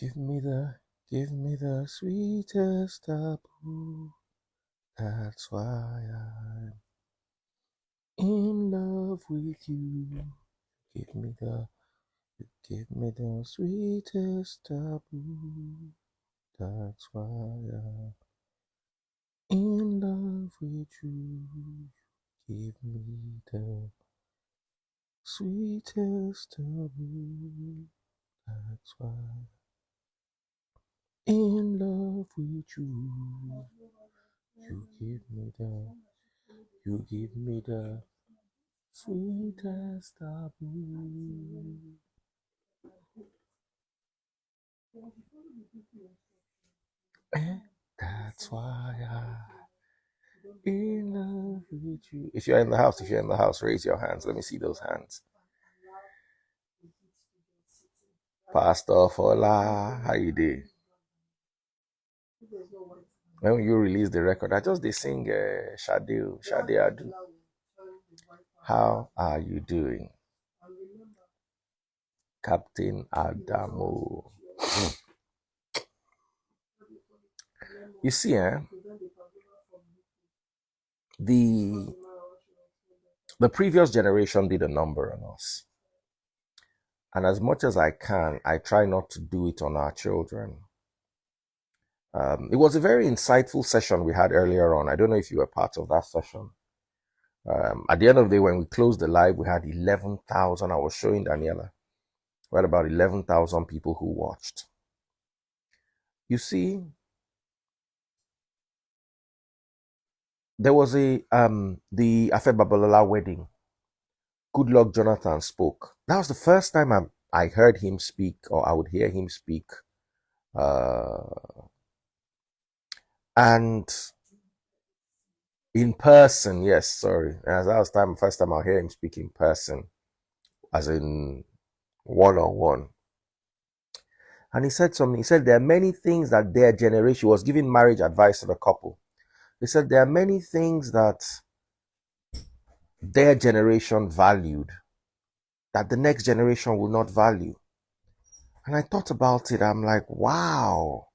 Give me the sweetest taboo. That's why I'm in love with you. Give me the sweetest taboo. That's why I'm in love with you. Give me the sweetest taboo. That's why I'm in love with you. You give me the sweetest taboo. That's why I'm in love with you. If you're in the house, raise your hands. Let me see those hands. Pastor Fola, how you doing? When you release the record, I just they sing Shade Adu. How are you doing? Captain Adamo. You see, the previous generation did a number on us. And as much as I can, I try not to do it on our children. It was a very insightful session we had earlier on. I don't know if you were part of that session. At the end of the day, when we closed the live, we had 11,000. I was showing Daniela. We had about 11,000 people who watched. You see, there was the Afe Babalola wedding. Good Luck Jonathan spoke. That was the first time I heard him speak, or I would hear him speak. And in person, yes, sorry. As that was the first time I hear him speak in person, as in one-on-one. And he said something. He said there are many things that their generation was giving marriage advice to the couple. He said there are many things that their generation valued that the next generation will not value. And I thought about it. I'm like, wow.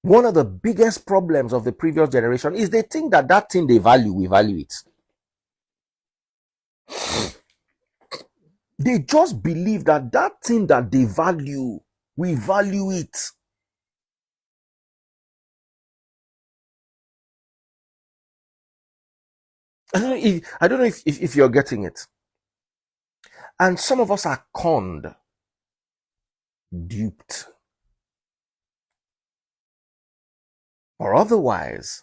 One of the biggest problems of the previous generation is they think that thing they value, we value it. They just believe that thing that they value, we value it. I don't know if you're getting it. And some of us are conned, duped, or otherwise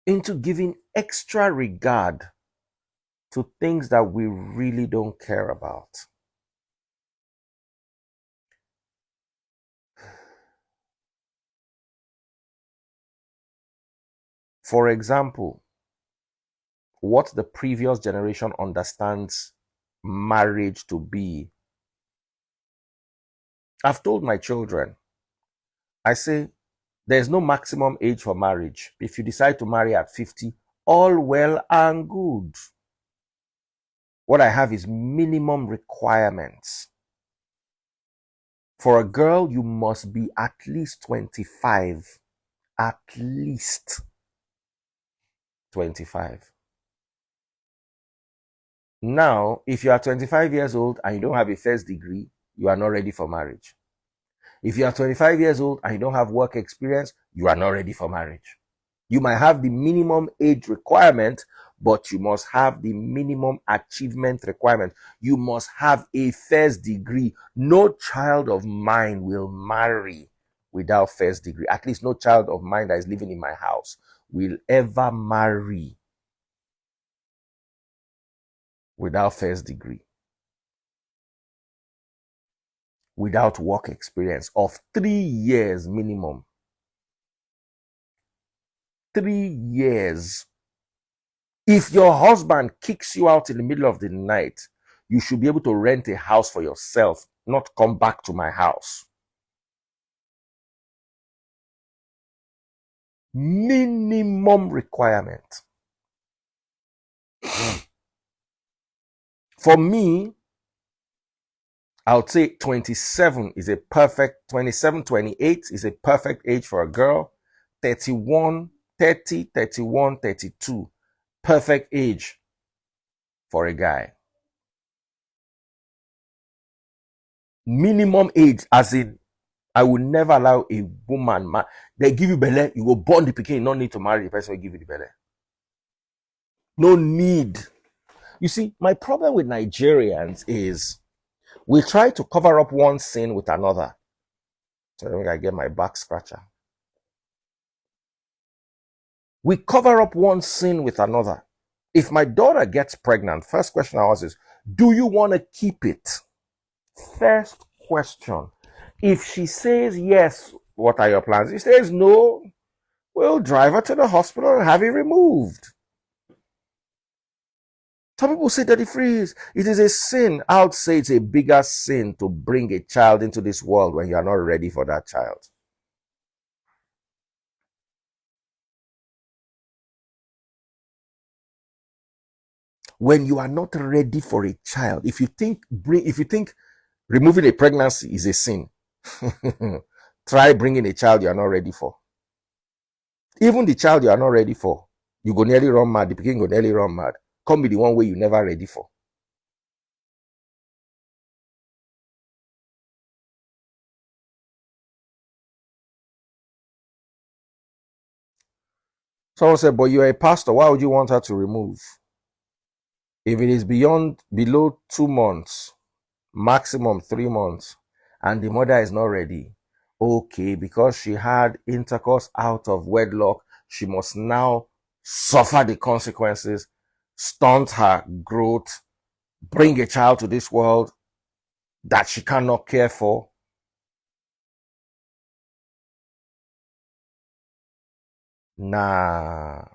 into giving extra regard to things that we really don't care about. For example, what the previous generation understands marriage to be. I've told my children, I say, there's no maximum age for marriage. If you decide to marry at 50, all well and good. What I have is minimum requirements. For a girl, you must be at least 25. At least 25. Now, if you are 25 years old and you don't have a first degree, you are not ready for marriage. If you are 25 years old and you don't have work experience, you are not ready for marriage. You might have the minimum age requirement, but you must have the minimum achievement requirement. You must have a first degree. No child of mine will marry without first degree. At least no child of mine that is living in my house will ever marry without first degree, without work experience of 3 years minimum. 3 years. If your husband kicks you out in the middle of the night, you should be able to rent a house for yourself, not come back to my house. Minimum requirement. For me, I would say 27 is a perfect, 27, 28 is a perfect age for a girl. 31, 30, 31, 32, perfect age for a guy. Minimum age, as in, I will never allow a woman, they give you belly, you go born the pikin, no need to marry the person who give you the belly. No need. You see, my problem with Nigerians is we try to cover up one sin with another. So I think I get my back scratcher. We cover up one sin with another. If my daughter gets pregnant, first question I ask is, do you want to keep it? First question. If she says yes, what are your plans? If she says no, we'll drive her to the hospital and have it removed. Some people say that it is a sin. I would say it's a bigger sin to bring a child into this world when you are not ready for that child. When you are not ready for a child, if you think removing a pregnancy is a sin, try bringing a child you are not ready for. Even the child you are not ready for, you go nearly run mad. The pikin go nearly run mad. Come be the one way you never ready for. Someone said, but you're a pastor. Why would you want her to remove? If it is below 2 months, maximum 3 months, and the mother is not ready, okay, because she had intercourse out of wedlock, she must now suffer the consequences, stunt her growth, bring a child to this world that she cannot care for. Nah.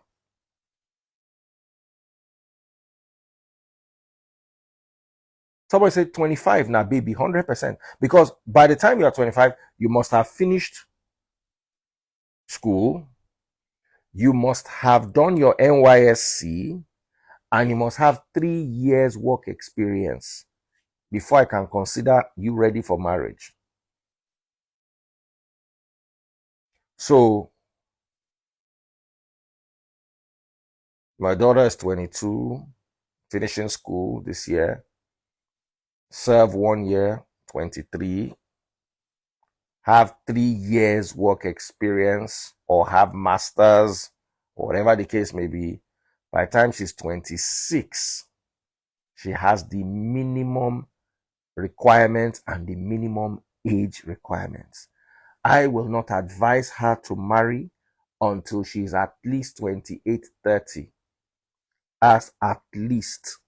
Somebody said 25 now, baby, 100%. Because by the time you are 25, you must have finished school, you must have done your NYSC, and you must have 3 years work experience before I can consider you ready for marriage. So, my daughter is 22, finishing school this year, serve 1 year, 23, have 3 years work experience, or have masters, or whatever the case may be. By the time she's 26, she has the minimum requirements and the minimum age requirements. I will not advise her to marry until she's at least 28, 30. As at least.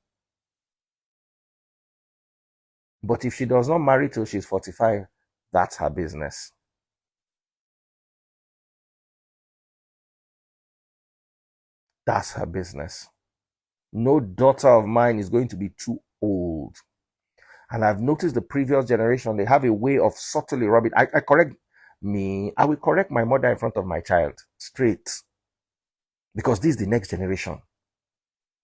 But if she does not marry till she's 45, that's her business. That's her business. No daughter of mine is going to be too old. And I've noticed the previous generation, they have a way of subtly rubbing. I will correct my mother in front of my child straight. Because this is the next generation.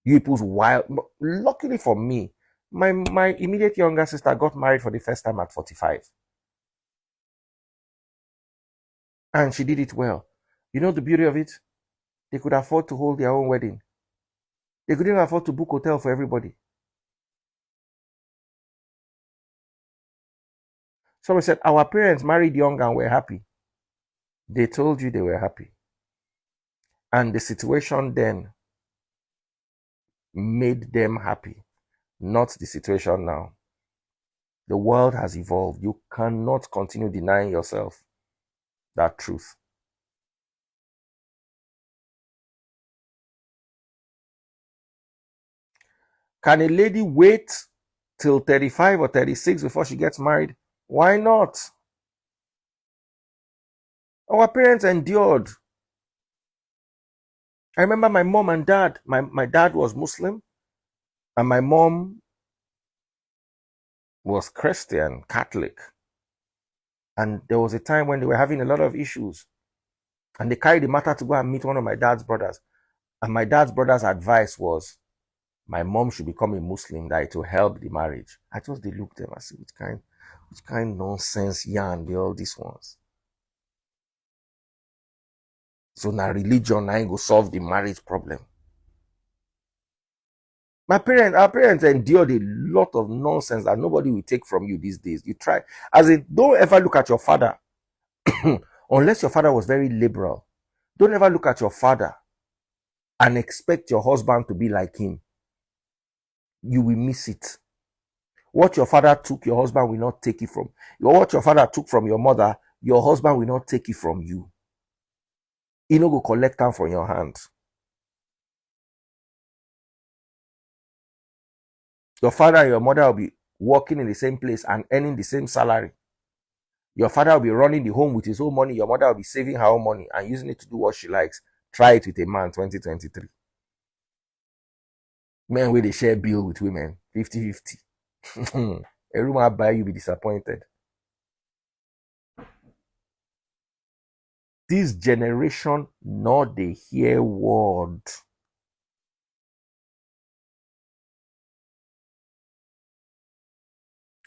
You people's wild. Luckily for me, my immediate younger sister got married for the first time at 45. And she did it well. You know the beauty of it? They could afford to hold their own wedding. They couldn't afford to book hotel for everybody. Somebody said, our parents married young and were happy. They told you they were happy. And the situation then made them happy, not the situation now. The world has evolved. You cannot continue denying yourself that truth. Can a lady wait till 35 or 36 before she gets married? Why not? Our parents endured. I remember my mom and dad. My dad was Muslim and my mom was Christian, Catholic. And there was a time when they were having a lot of issues. And they carried the matter to go and meet one of my dad's brothers. And my dad's brother's advice was, my mom should become a Muslim, that it will help the marriage. I just looked at them and said, which kind? Which kind of nonsense yarn be all these ones? So now religion now go solve the marriage problem. Our parents endured a lot of nonsense that nobody will take from you these days. You try, as in, don't ever look at your father, unless your father was very liberal. Don't ever look at your father and expect your husband to be like him. You will miss it. What your father took, your husband will not take it from. What your father took from your mother, your husband will not take it from you. He no go collect them from your hand. Your father and your mother will be working in the same place and earning the same salary. Your father will be running the home with his own money. Your mother will be saving her own money and using it to do what she likes. Try it with a man, 2023. Men where they share bill with women, 50-50. A room I buy, you be disappointed. This generation, not they hear word.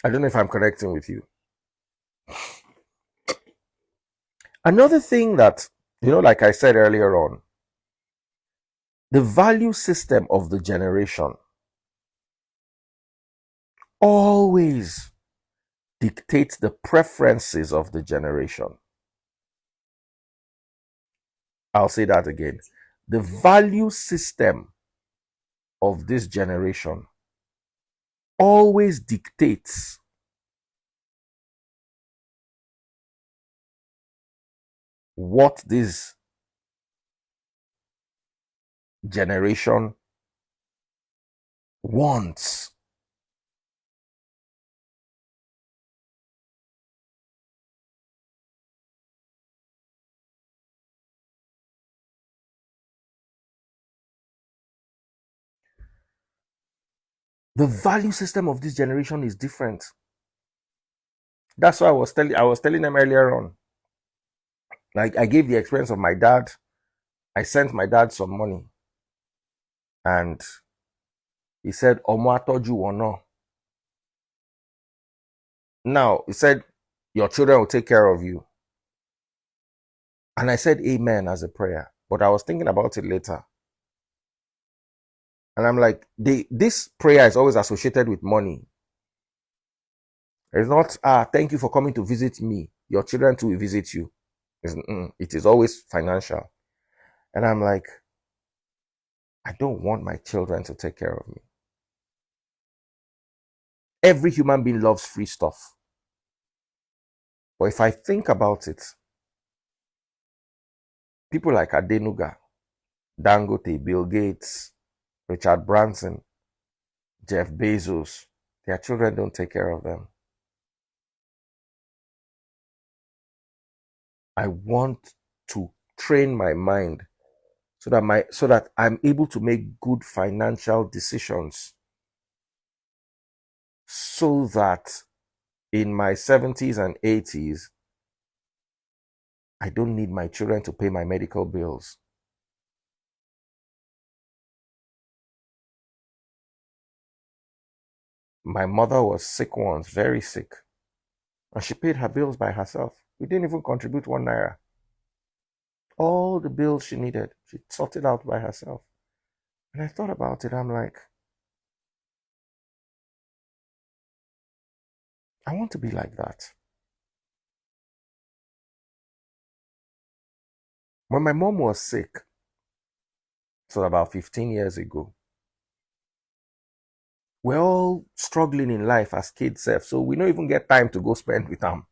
I don't know if I'm connecting with you. Another thing that, like I said earlier on, the value system of the generation always dictates the preferences of the generation. I'll say that again. The value system of this generation always dictates what this generation wants. The value system of this generation is different. That's why I was telling them earlier on. Like, I gave the experience of my dad. I sent my dad some money, and he said, "Omo atoju wono." Now he said, "Your children will take care of you." And I said, "Amen," as a prayer. But I was thinking about it later. And I'm like, this prayer is always associated with money. It's not, thank you for coming to visit me. Your children too will visit you. It is always financial. And I'm like, I don't want my children to take care of me. Every human being loves free stuff. But if I think about it, people like Adenuga, Dangote, Bill Gates, Richard Branson, Jeff Bezos, their children don't take care of them. I want to train my mind so that I'm able to make good financial decisions, so that in my 70s and 80s, I don't need my children to pay my medical bills. My mother was sick once, very sick, and she paid her bills by herself. We didn't even contribute 1 naira. All the bills she needed, she sorted out by herself. And I thought about it, I'm like, I want to be like that. When my mom was sick, so about 15 years ago, we're all struggling in life as kids, so we don't even get time to go spend with them.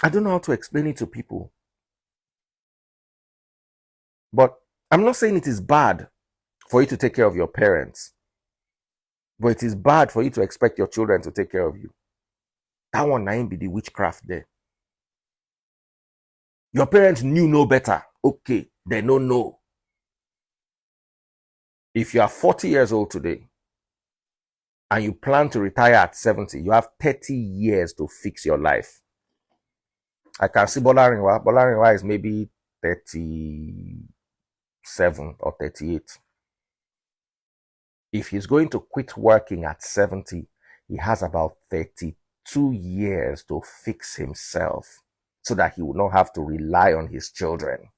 I don't know how to explain it to people. But I'm not saying it is bad for you to take care of your parents, but it is bad for you to expect your children to take care of you. That one ain't be the witchcraft there. Your parents knew no better. Okay, they don't know. If you are 40 years old today and you plan to retire at 70, you have 30 years to fix your life. I can see Bolarinwa. Bolarinwa is maybe 32 37 or 38. If he's going to quit working at 70, he has about 32 years to fix himself so that he will not have to rely on his children.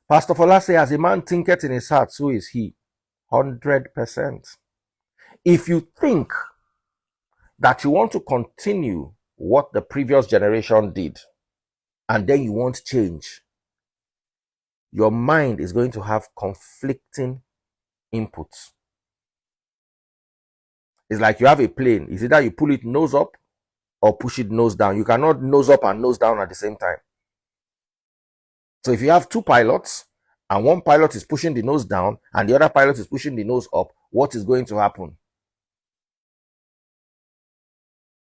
Pastor Fola says, as a man thinketh in his heart, so is he. 100%. If you think that you want to continue what the previous generation did, and then you want change, your mind is going to have conflicting inputs. It's like you have a plane. It's either you pull it nose up or push it nose down. You cannot nose up and nose down at the same time. So if you have two pilots and one pilot is pushing the nose down and the other pilot is pushing the nose up, what is going to happen?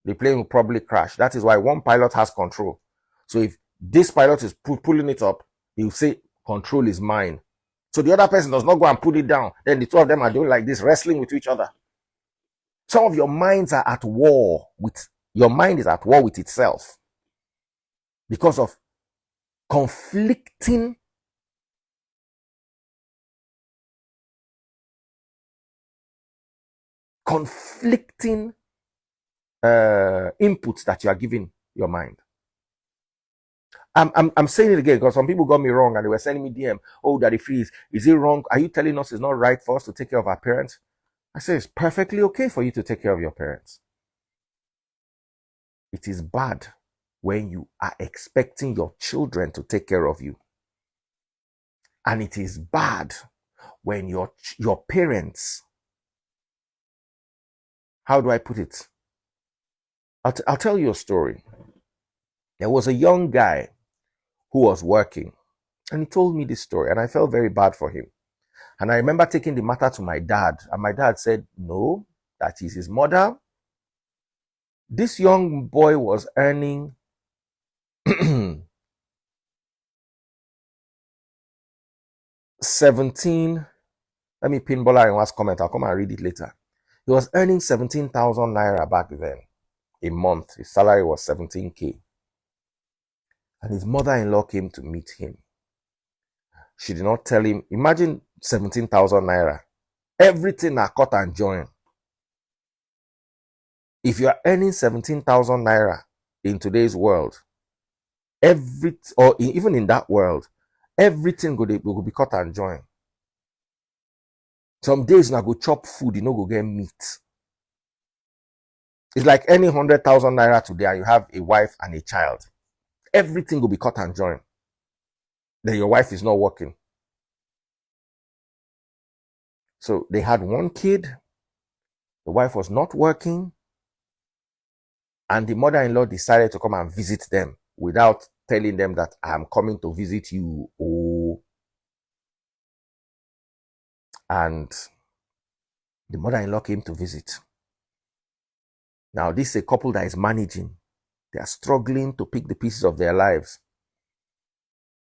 The plane will probably crash. That is why one pilot has control. So if this pilot is pulling it up, he will say, control is mine. So the other person does not go and put it down. Then the two of them are doing like this, wrestling with each other. Some of your minds are at war with, your mind is at war with itself because of conflicting inputs that you are giving your mind. I'm saying it again because some people got me wrong and they were sending me DM. Oh, Daddy Freeze, is it wrong? Are you telling us it's not right for us to take care of our parents? I say it's perfectly okay for you to take care of your parents. It is bad when you are expecting your children to take care of you. And it is bad when your parents, how do I put it? I'll tell you a story. There was a young guy who was working and he told me this story and I felt very bad for him. And I remember taking the matter to my dad and my dad said, no, that is his mother. This young boy was earning 17. Let me pin Bola in last comment. I'll come and read it later. He was earning 17,000 naira back then a month. His salary was 17K. And his mother-in-law came to meet him. She did not tell him, imagine 17,000 naira. Everything are cut and join. If you are earning 17,000 naira in today's world, or even in that world, everything will be cut and join. Some days you go chop food, you know, go get meat. It's like any 100,000 naira today and you have a wife and a child. Everything will be cut and join. Then your wife is not working. So they had one kid. The wife was not working. And the mother-in-law decided to come and visit them without telling them that I am coming to visit you. Oh. And the mother-in-law came to visit. Now, this is a couple that is managing. They are struggling to pick the pieces of their lives.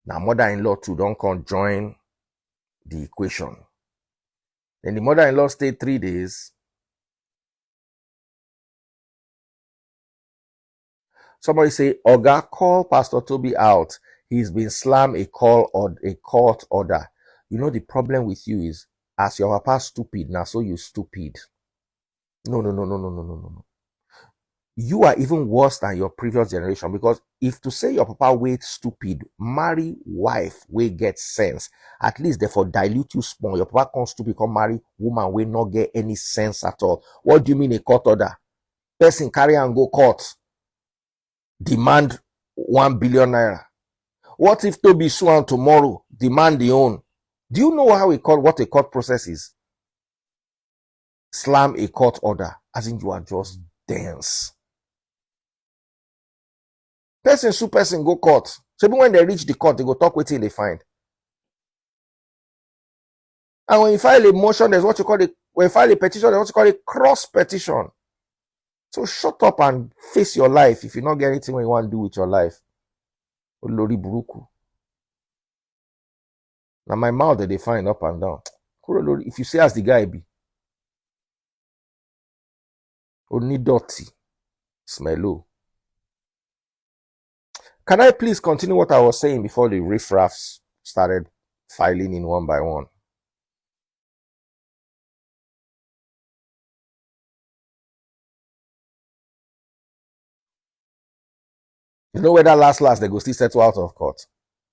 Now, mother-in-law too don't come join the equation. Then the mother-in-law stayed 3 days. Somebody say, Oga, call Pastor Toby out. He's been slammed a court order. You know, the problem with you is, as your papa stupid, now so you stupid. No. You are even worse than your previous generation, because if to say your papa wait stupid, marry wife we get sense, at least therefore dilute you small. Your papa come stupid, come marry woman we not get any sense at all. What do you mean a court order? Person carry and go court, demand 1 billion naira. What if Toby sue tomorrow, demand the own? Do you know what a court process is? Slam a court order, as in you are just dense. Person sue person go court. So even when they reach the court, they go talk with you, they find. And when you file a motion, there's what you call when you file a petition, there's what you call a cross petition. So shut up and face your life if you not get anything you want to do with your life. Olori buruku. Now my mouth that they find up and down. If you say as the guy be. Only dirty. Smello. Can I please continue what I was saying before the riffraffs started filing in one by one? You know whether last they go still settle out of court.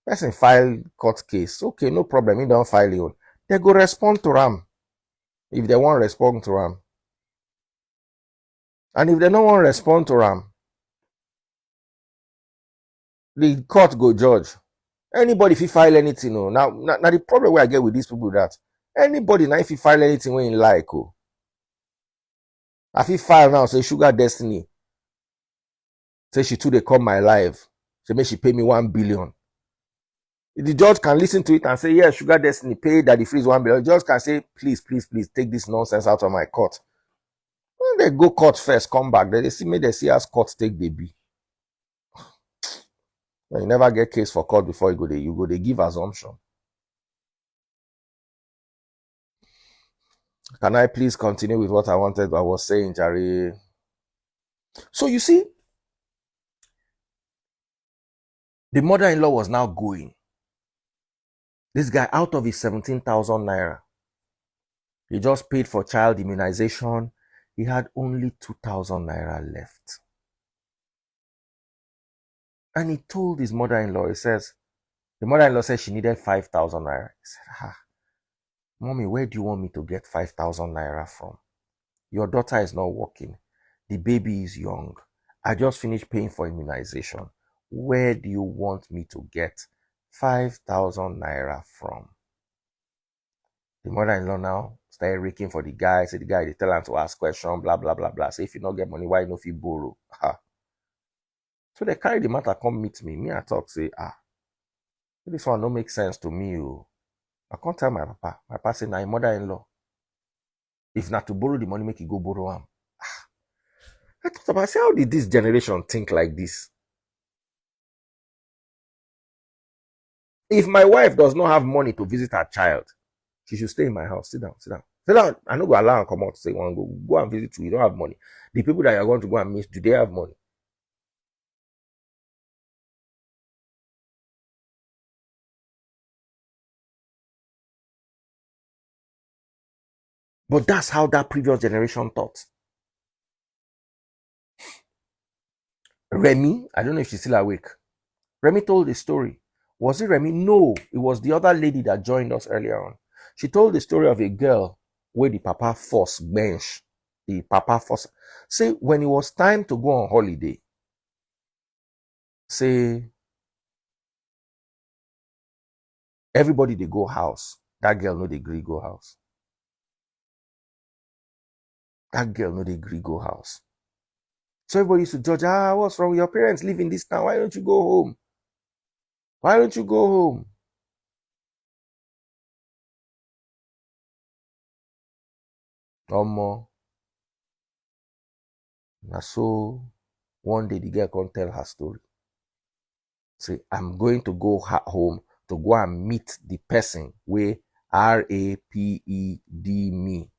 Person file court case. Okay, no problem. You don't file it. They go respond to RAM if they want respond to RAM. And if they don't want respond to RAM, the court go judge. Anybody if you file anything, oh, now the problem where I get with these people that anybody now if you file anything when you like, oh, if you file now say Sugar Destiny, say she too they come my life, say make she pay me 1 billion. The judge can listen to it and say, yeah, Sugar Destiny pay Daddy Freeze 1 billion. The judge can say, please, please, please take this nonsense out of my court. When they go court first, come back, they see me, they see us court take baby. You never get case for court before you go they give assumption. Can I please continue with what I was saying, Jerry? So you see, the mother-in-law was now going. This guy, out of his 17,000 naira, he just paid for child immunization. He had only 2,000 naira left. And he told his mother-in-law, the mother-in-law said she needed 5,000 naira. He said, Mommy, where do you want me to get 5,000 naira from? Your daughter is not working. The baby is young. I just finished paying for immunization. Where do you want me to get 5,000 naira from? The mother-in-law now started raking for the guy. Say the guy, they tell him to ask questions, blah, blah, blah, blah. Say if you not get money, why you not fit borrow? So they carry the matter, come meet me. Me, I talk, say, this one don't make sense to me. I can't tell my papa. My papa say, nah, mother-in-law. If not to borrow the money, make you go borrow him. I thought about, how did this generation think like this? If my wife does not have money to visit her child, she should stay in my house. Sit down, sit down. Sit down. I don't go allow her come out to say, go and visit you. You don't have money. The people that you're going to go and meet, do they have money? But that's how that previous generation thought. Remy, I don't know if she's still awake. Remy told the story. Was it Remy? No, it was the other lady that joined us earlier on. She told the story of a girl where the papa force bench. The papa force. Say, when it was time to go on holiday, say, everybody they go house. That girl no they agree go house. That girl no they agree go house. So everybody used to judge, what's wrong with your parents living this town? Why don't you go home? Why don't you go home? Now so one day the girl can't tell her story. Say, I'm going to go home to go and meet the person where raped me.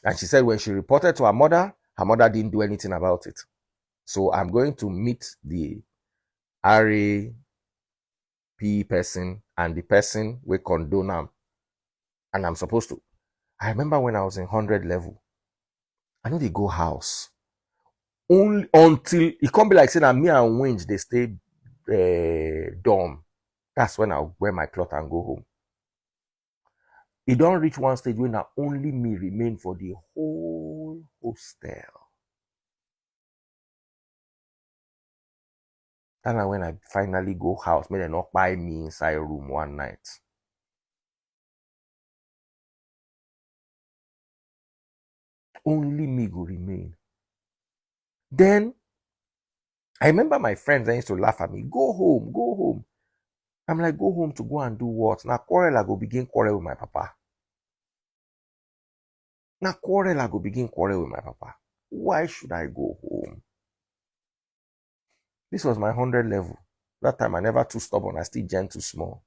And she said when she reported to her mother didn't do anything about it. So I'm going to meet the RAP person and the person will condone them. And I'm supposed to. I remember when I was in 100 level, I know they go house. Only until it can't be like saying that me and Winch they stay dorm. That's when I'll wear my cloth and go home. It don't reach one stage when now only me remain for the whole hostel. And when I finally go house, may they not buy me inside room one night. Only me go remain. Then I remember my friends they used to laugh at me. Go home, go home. I'm like, go home to go and do what? Now quarrel I go begin quarrel with my papa. Now quarrel I go begin quarrel with my papa. Why should I go home? This was my 100 level. That time I never too stubborn. I still gentle small.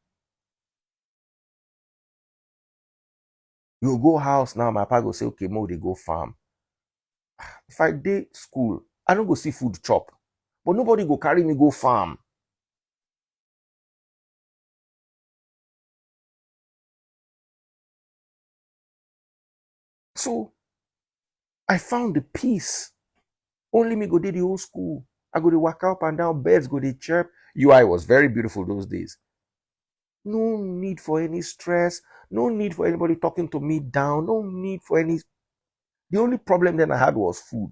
You go house now, my papa go say, okay, Mo, they go farm. If I did school, I don't go see food chop. But nobody go carry me go farm. So I found the peace. Only me go did the whole school. I go to walk up and down, birds go to chirp. UI was very beautiful those days. No need for any stress. No need for anybody talking to me down. No need for any. The only problem then I had was food.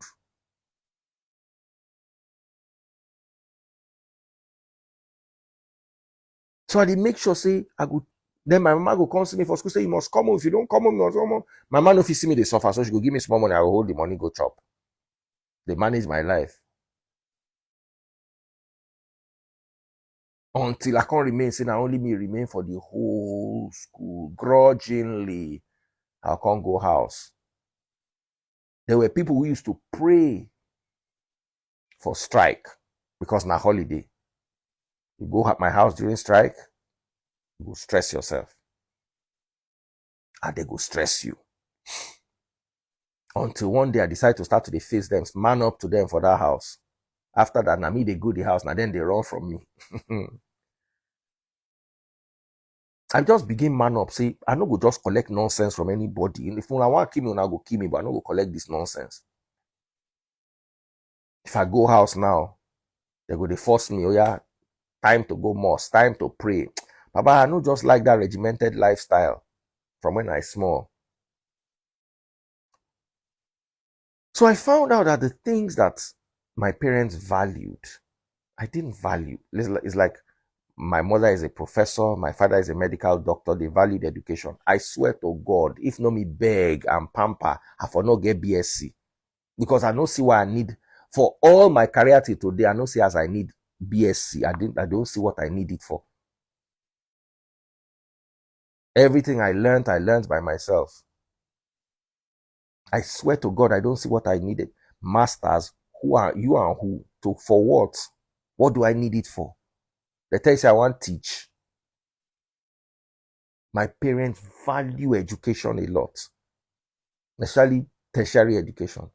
So I did make sure say I go. Then my mama go come see me for school. Say you must come home. If you don't come home, you must come home. My mama no fit see me they suffer, so she go give me small money. I will hold the money go chop. They manage my life until I can't remain. Saying I only me remain for the whole school grudgingly. I can't go house. There were people who used to pray for strike because na holiday. You go at my house during strike, you go stress yourself. And they go stress you. Until one day I decide to start to face them, man up to them for that house. After that, now me they go the house, now then they run from me. I just begin man up, say, I no go just collect nonsense from anybody. If I want to kill me, I go kill me, but I no go collect this nonsense. If I go house now, they go they force me, oh yeah, time to go mosque, time to pray. Baba, I no just like that regimented lifestyle from when I small. So I found out that the things that my parents valued, I didn't value. It's like my mother is a professor, my father is a medical doctor, they valued education. I swear to God, if no me beg and pamper, I for not get BSc. Because I don't see why I need, for all my career till today, I don't see as I need BSc. I don't see what I need it for. Everything I learned by myself. I swear to God, I don't see what I needed. Masters, who are you and who? For what? What do I need it for? They tell you I want to teach. My parents value education a lot, especially tertiary education.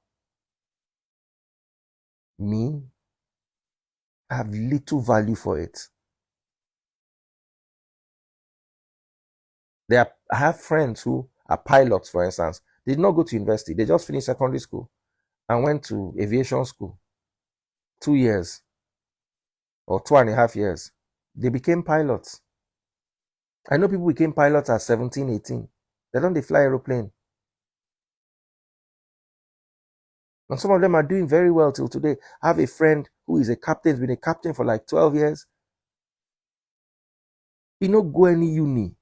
Me, I have little value for it. I have friends who are pilots, for instance. They did not go to university. They just finished secondary school and went to aviation school. 2 years or 2.5 years. They became pilots. I know people became pilots at 17, 18. They don't fly aeroplane. And some of them are doing very well till today. I have a friend who is a captain, has been a captain for like 12 years. He no go any uni.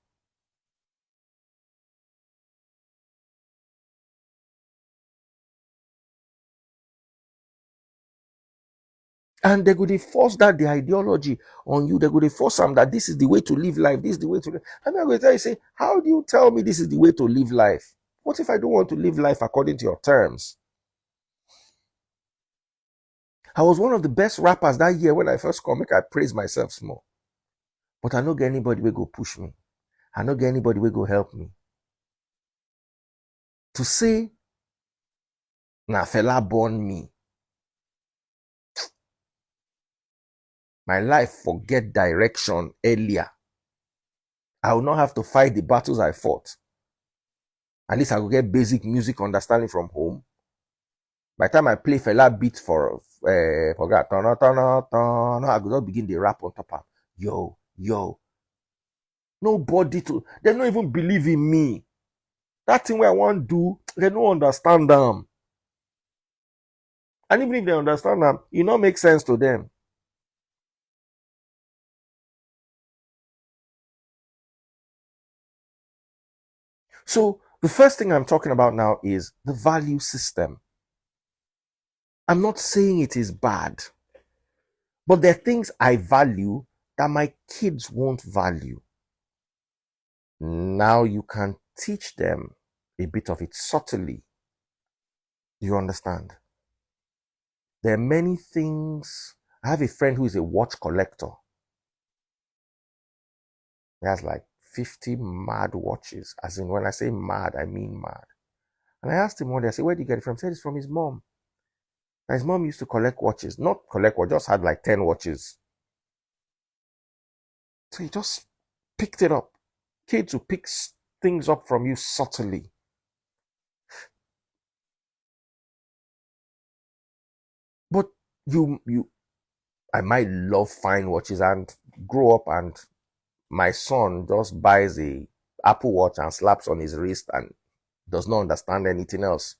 And they go to force that the ideology on you. They go to force them that this is the way to live life. This is the way to live. And I'm going to tell you, say, how do you tell me this is the way to live life? What if I don't want to live life according to your terms? I was one of the best rappers that year when I first come. I praise myself small. But I don't get anybody will go push me. I don't get anybody will go help me. To say, na fella born me. My life forget direction earlier. I will not have to fight the battles I fought. At least I will get basic music understanding from home. By the time I play fella beat for that, I go just begin the rap on top of yo. Nobody they don't even believe in me. That thing where I want to do, they don't understand them. And even if they understand them, it don't make sense to them. So the first thing I'm talking about now is the value system. I'm not saying it is bad, but there are things I value that my kids won't value. Now you can teach them a bit of it subtly. You understand? There are many things. I have a friend who is a watch collector. He has like 50 mad watches. As in, when I say mad, I mean mad. And I asked him one day, I said, where did you get it from? He said, it's from his mom. His mom used to collect watches, not collect watch, just had like 10 watches. So he just picked it up. Kids who pick things up from you subtly. But I might love fine watches and grow up and my son just buys a Apple Watch and slaps on his wrist and does not understand anything else.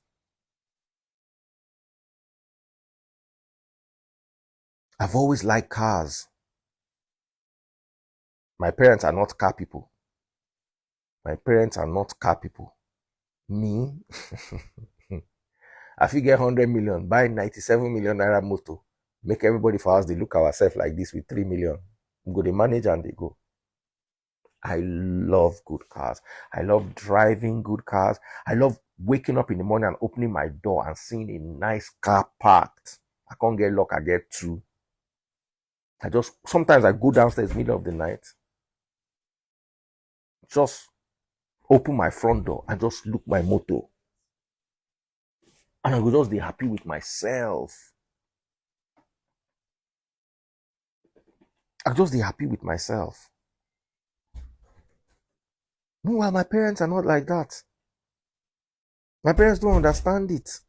I've always liked cars. My parents are not car people. My parents are not car people. Me, I figure 100 million, buy 97 million naira motor, make everybody for us, they look ourselves like this with 3 million. We go, they manage and they go. I love good cars. I love driving good cars. I love waking up in the morning and opening my door and seeing a nice car parked. I can't get luck, I get two. Sometimes I go downstairs middle of the night, just open my front door and just look my motor. And I will just be happy with myself. I'll just be happy with myself. Meanwhile, my parents are not like that. My parents don't understand it.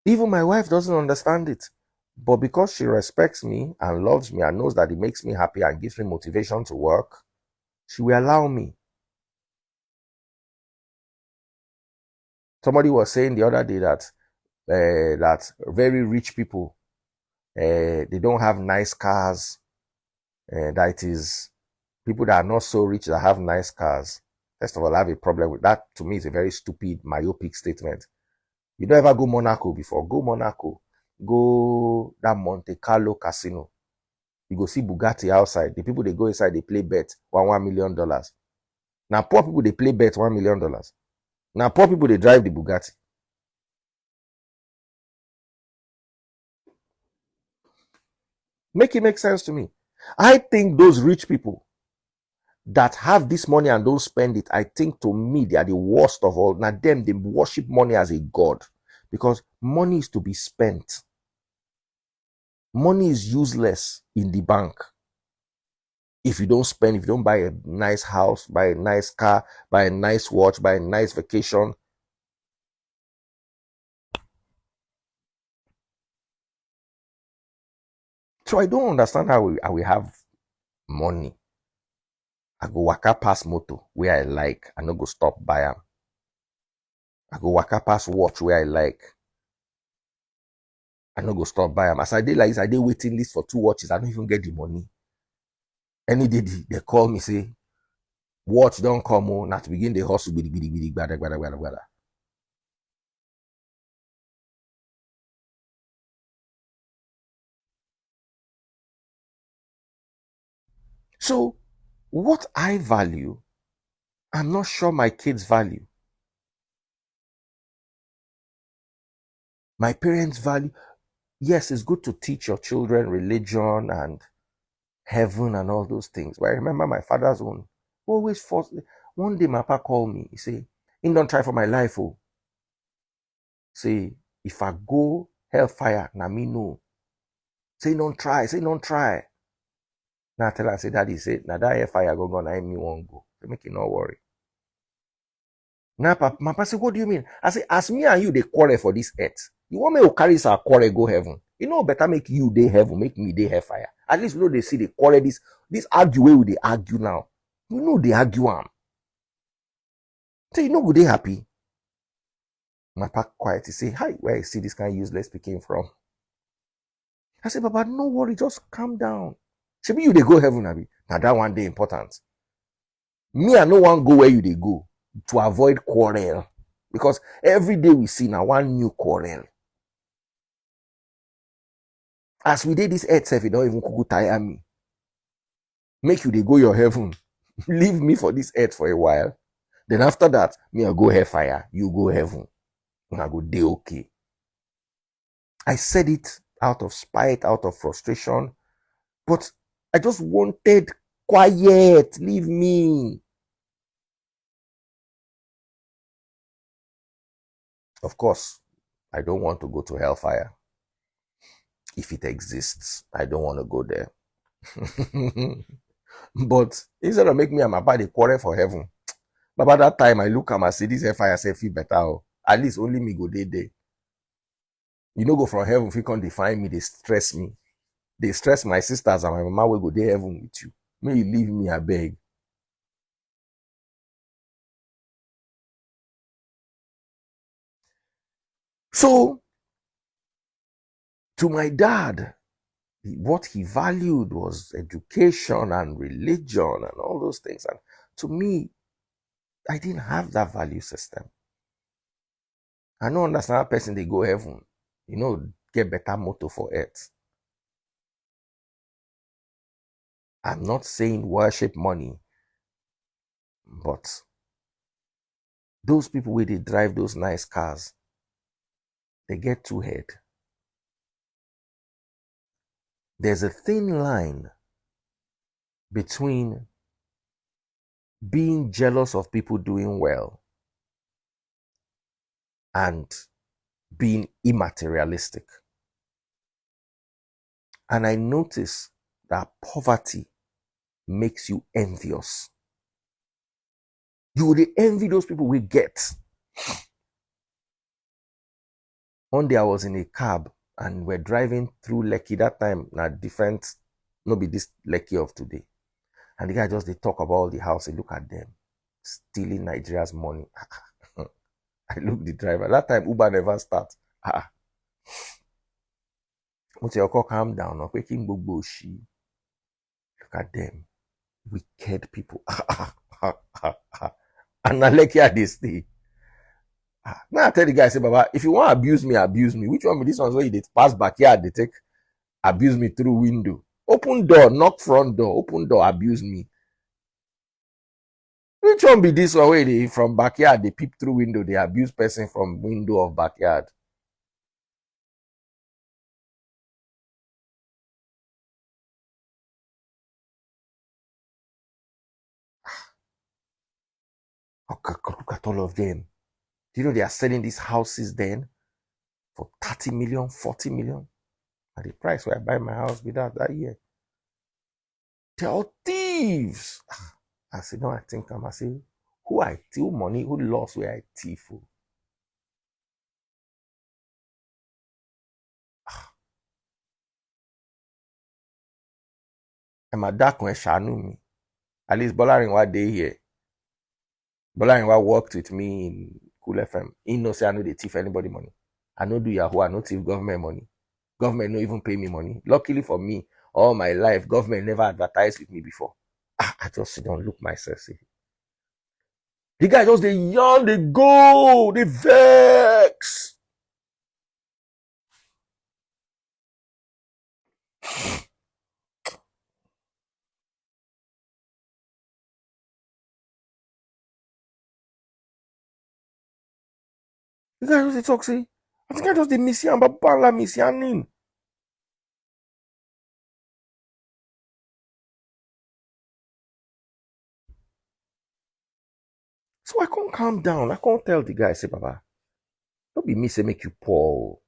Even my wife doesn't understand it. But because she respects me and loves me and knows that it makes me happy and gives me motivation to work, she will allow me. Somebody was saying the other day that very rich people, they don't have nice cars. That it is people that are not so rich that have nice cars. First of all, I have a problem with that. To me, it's a very stupid, myopic statement. You don't ever go Monaco before. Go Monaco. Go that Monte Carlo casino. You go see Bugatti outside. The people they go inside, they play bet $1 million. Now poor people they play bet $1 million. Now poor people they drive the Bugatti. Make it make sense to me. I think those rich people that have this money and don't spend it, I think to me they are the worst of all. Now them, they worship money as a god because money is to be spent. Money is useless in the bank. If you don't spend, if you don't buy a nice house, buy a nice car, buy a nice watch, buy a nice vacation. So I don't understand how we have money. I go waka pass motor where I like, I no go stop buy am. I go waka pass watch where I like, I no go stop buy am. As I dey like this, I dey waiting list for 2 watches, I don't even get the money. Any day they call me say, watch don't come on, not to begin the hustle, gbada. So what I value, I'm not sure my kids value. My parents value. Yes, it's good to teach your children religion and heaven and all those things. But I remember my father's own always forced. One day my papa called me. He say, "He don't try for my life, oh. Say, if I go hellfire, na me know. Say don't try. Say don't try." Now I tell her, say, "Daddy, say, now that hellfire go, na me won't go. So make you not worry." Now my papa say, "What do you mean?" I say, "As me and you they quarrel for this earth. You want me to carry our quarrel go heaven? You know better make you day heaven, make me day hellfire. At least we know they see they quarrel this argue way they argue now. You know they argue am. So you know go they happy." My papa quiet. He say, "Hi, where you see this kind of useless speaking from?" I say, "Papa, no worry, just calm down. Should be you they go heaven, Abi. Now that one day important. Me, I no one go where you they go to avoid quarrel. Because every day we see now one new quarrel. As we did this earth self, you don't even kuku tire me. Make you they go your heaven. Leave me for this earth for a while. Then after that, me I go hellfire. You go heaven. And I go day okay." I said it out of spite, out of frustration. But I just wanted quiet. Leave me. Of course, I don't want to go to hellfire. If it exists, I don't want to go there. But instead of make me and my body quarrel for heaven, but by that time I look at my say this hellfire say feel better. Oh. At least only me go day. You know, go from heaven, if you can't define me, they stress me. They stress my sisters and my mama will go there heaven with you. May you leave me, I beg. So, to my dad, what he valued was education and religion and all those things. And to me, I didn't have that value system. I don't understand how person they go heaven, get better motto for earth. I'm not saying worship money, but those people where they drive those nice cars, they get too head. There's a thin line between being jealous of people doing well and being immaterialistic. And I notice that poverty makes you envious. You would envy those people we get. One day I was in a cab and we're driving through Lekki. That time, not different, not be this Lekki of today. And the guy just they talk about all the house. They look at them stealing Nigeria's money. I look the driver. That time Uber never start. Calm down. Look at them. Wicked people. And I like here they stay. Now I tell the guy, say, Baba, if you want to abuse me, abuse me. Which one be this one's where they pass backyard, they take abuse me through window. Open door, knock front door, open door, abuse me. Which one be this one where they from backyard, they peep through window, they abuse person from window of backyard. Look at all of them. Do you know they are selling these houses then for 30 million, 40 million? At the price where I buy my house without that year. They're all thieves. I said, no, I think I say, who I steal money, who lost where I thief for? And my dad when Shanu me. At least Bolarin one day here. Bolarin worked with me in Cool FM. He no say I know they thief anybody money. I know do Yahoo, I know thief government money. Government no even pay me money. Luckily for me, all my life, government never advertised with me before. I just sit down, look myself, see. The guy just they yawn, they go, they vex. The guy just they talk, say, I think I just they miss you, but bala miss you. So I can't calm down. I can't tell the guy, say, Baba, don't be me say make you poor.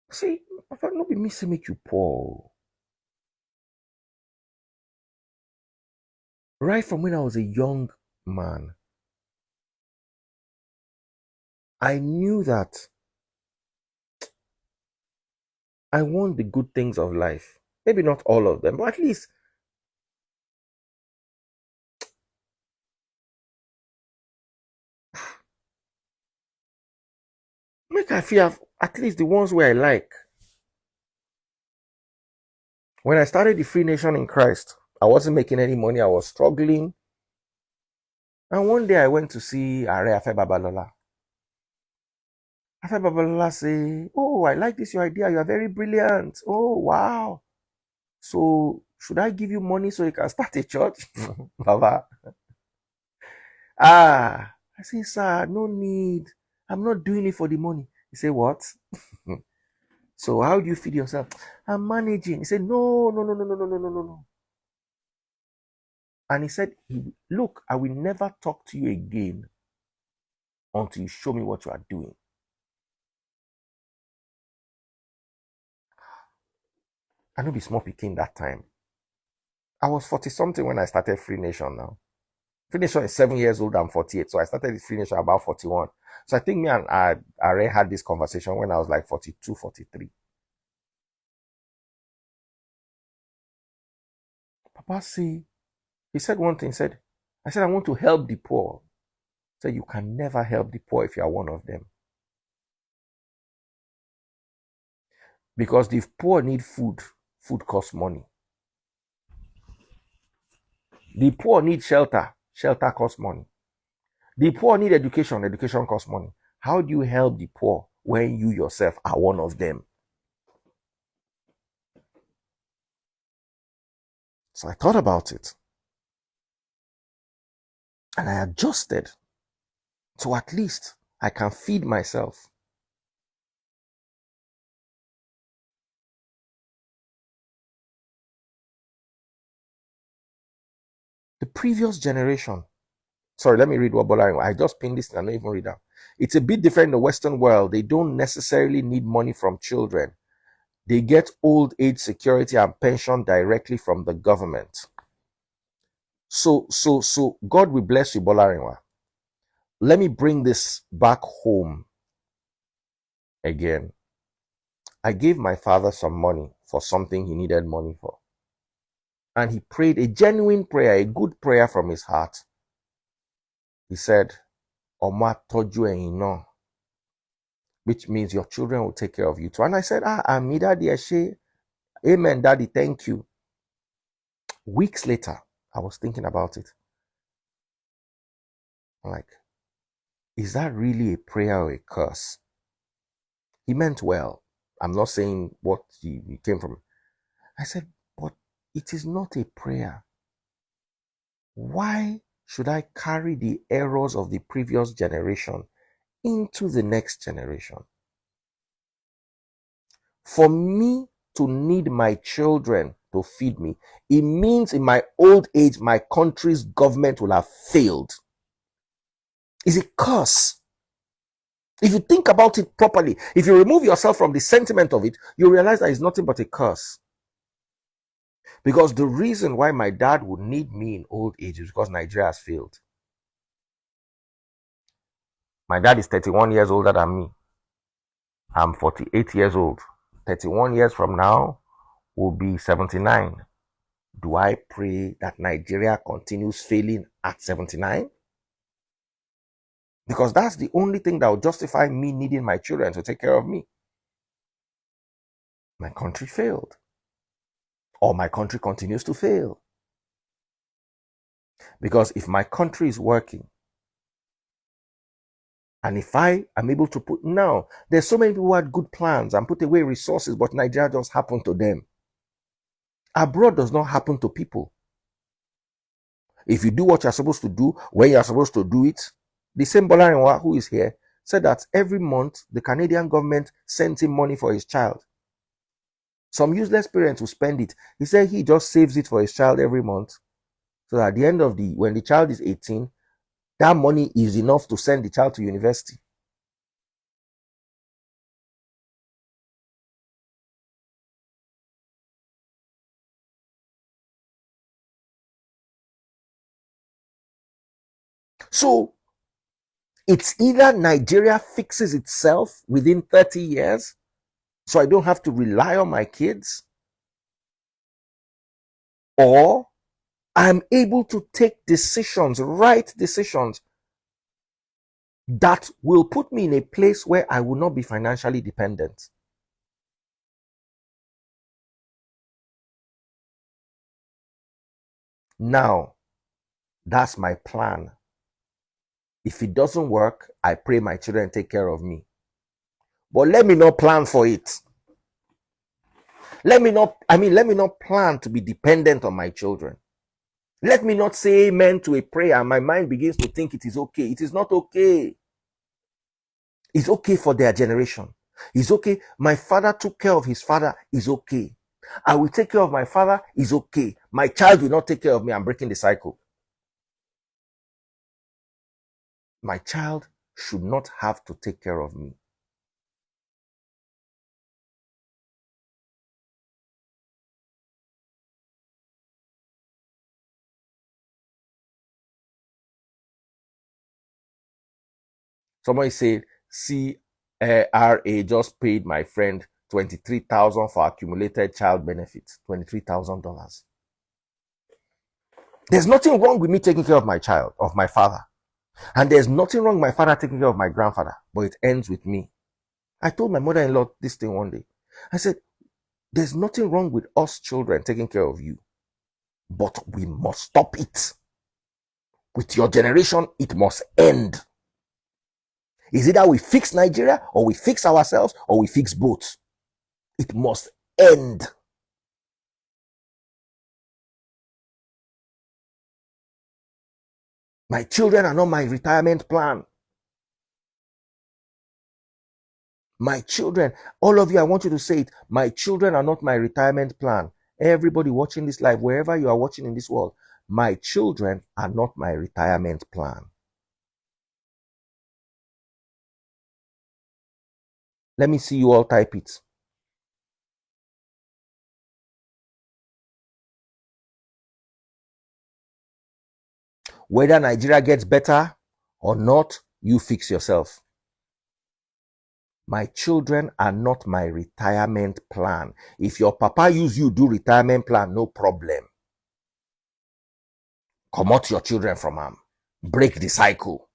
See, Papa, don't be me say make you poor. Right from when I was a young man, I knew that I want the good things of life. Maybe not all of them, but at least make I feel at least the ones where I like. When I started the Free Nation in Christ, I wasn't making any money. I was struggling. And one day I went to see Are Afe Babalola. Afe Babalola say, oh, I like this your idea. You are very brilliant. Oh, wow. So should I give you money so you can start a church? Baba. I say, sir, no need. I'm not doing it for the money. He say, what? So how do you feed yourself? I'm managing. He said, no. And he said, look, I will never talk to you again until you show me what you are doing. I know be small picking that time. I was 40 something when I started Free Nation now. Free Nation is 7 years old, I'm 48. So I started this Free Nation about 41. So I think me and I already had this conversation when I was like 42, 43. Papa see, he said one thing, I said, I want to help the poor. He said, you can never help the poor if you are one of them. Because the poor need food. Food costs money. The poor need shelter. Shelter costs money. The poor need education. Education costs money. How do you help the poor when you yourself are one of them? So I thought about it. And I adjusted. So at least I can feed myself. The previous generation. Sorry, let me read what Bola. I just pinned this and I don't even read that. It's a bit different in the Western world. They don't necessarily need money from children. They get old age security and pension directly from the government. So God will bless you, Bola. Let me bring this back home again. I gave my father some money for something he needed money for. And he prayed a genuine prayer, a good prayer from his heart. He said, Oma toju eyin, which means your children will take care of you too. And I said, Ami daddy eshe. Amen, daddy, thank you. Weeks later, I was thinking about it. I'm like, is that really a prayer or a curse? He meant well. I'm not saying what he came from. I said, but it is not a prayer. Why should I carry the errors of the previous generation into the next generation? For me to need my children to feed me, it means in my old age, my country's government will have failed. It's a curse. If you think about it properly, if you remove yourself from the sentiment of it, you realize that it's nothing but a curse. Because the reason why my dad would need me in old age is because Nigeria has failed. My dad is 31 years older than me. I'm 48 years old. 31 years from now will be 79. Do I pray that Nigeria continues failing at 79? Because that's the only thing that will justify me needing my children to take care of me. My country failed. Or my country continues to fail. Because if my country is working, and if I am able to put, now, there's so many people who had good plans and put away resources, but Nigeria just happened to them. Abroad does not happen to people. If you do what you're supposed to do, when you're supposed to do it, the same Bolarinwa who is here said that every month the Canadian government sends him money for his child. Some useless parents will spend it. He said he just saves it for his child every month. So at the end of when the child is 18, that money is enough to send the child to university. So it's either Nigeria fixes itself within 30 years, so I don't have to rely on my kids, or I'm able to take decisions, right decisions, that will put me in a place where I will not be financially dependent. Now, that's my plan. If it doesn't work, I pray my children take care of me. But let me not plan for it. Let me not plan to be dependent on my children. Let me not say amen to a prayer and my mind begins to think it is okay. It is not okay. It's okay for their generation. It's okay. My father took care of his father. It's okay. I will take care of my father, is okay. My child will not take care of me. I'm breaking the cycle. My child should not have to take care of me. Somebody said CRA just paid my friend 23,000 for accumulated child benefits. $23,000. There's nothing wrong with me taking care of my child, of my father. And there's nothing wrong with my father taking care of my grandfather. But it ends with me. I told my mother-in-law this thing one day. I said, there's nothing wrong with us children taking care of you. But we must stop it. With your generation, it must end. Is either we fix Nigeria, or we fix ourselves, or we fix both. It must end. My children are not my retirement plan. My children, all of you, I want you to say it. My children are not my retirement plan. Everybody watching this live, wherever you are watching in this world, my children are not my retirement plan. Let me see you all type it. Whether Nigeria gets better or not, you fix yourself. My children are not my retirement plan. If your papa use you do retirement plan, no problem. Come out your children from him. Break the cycle.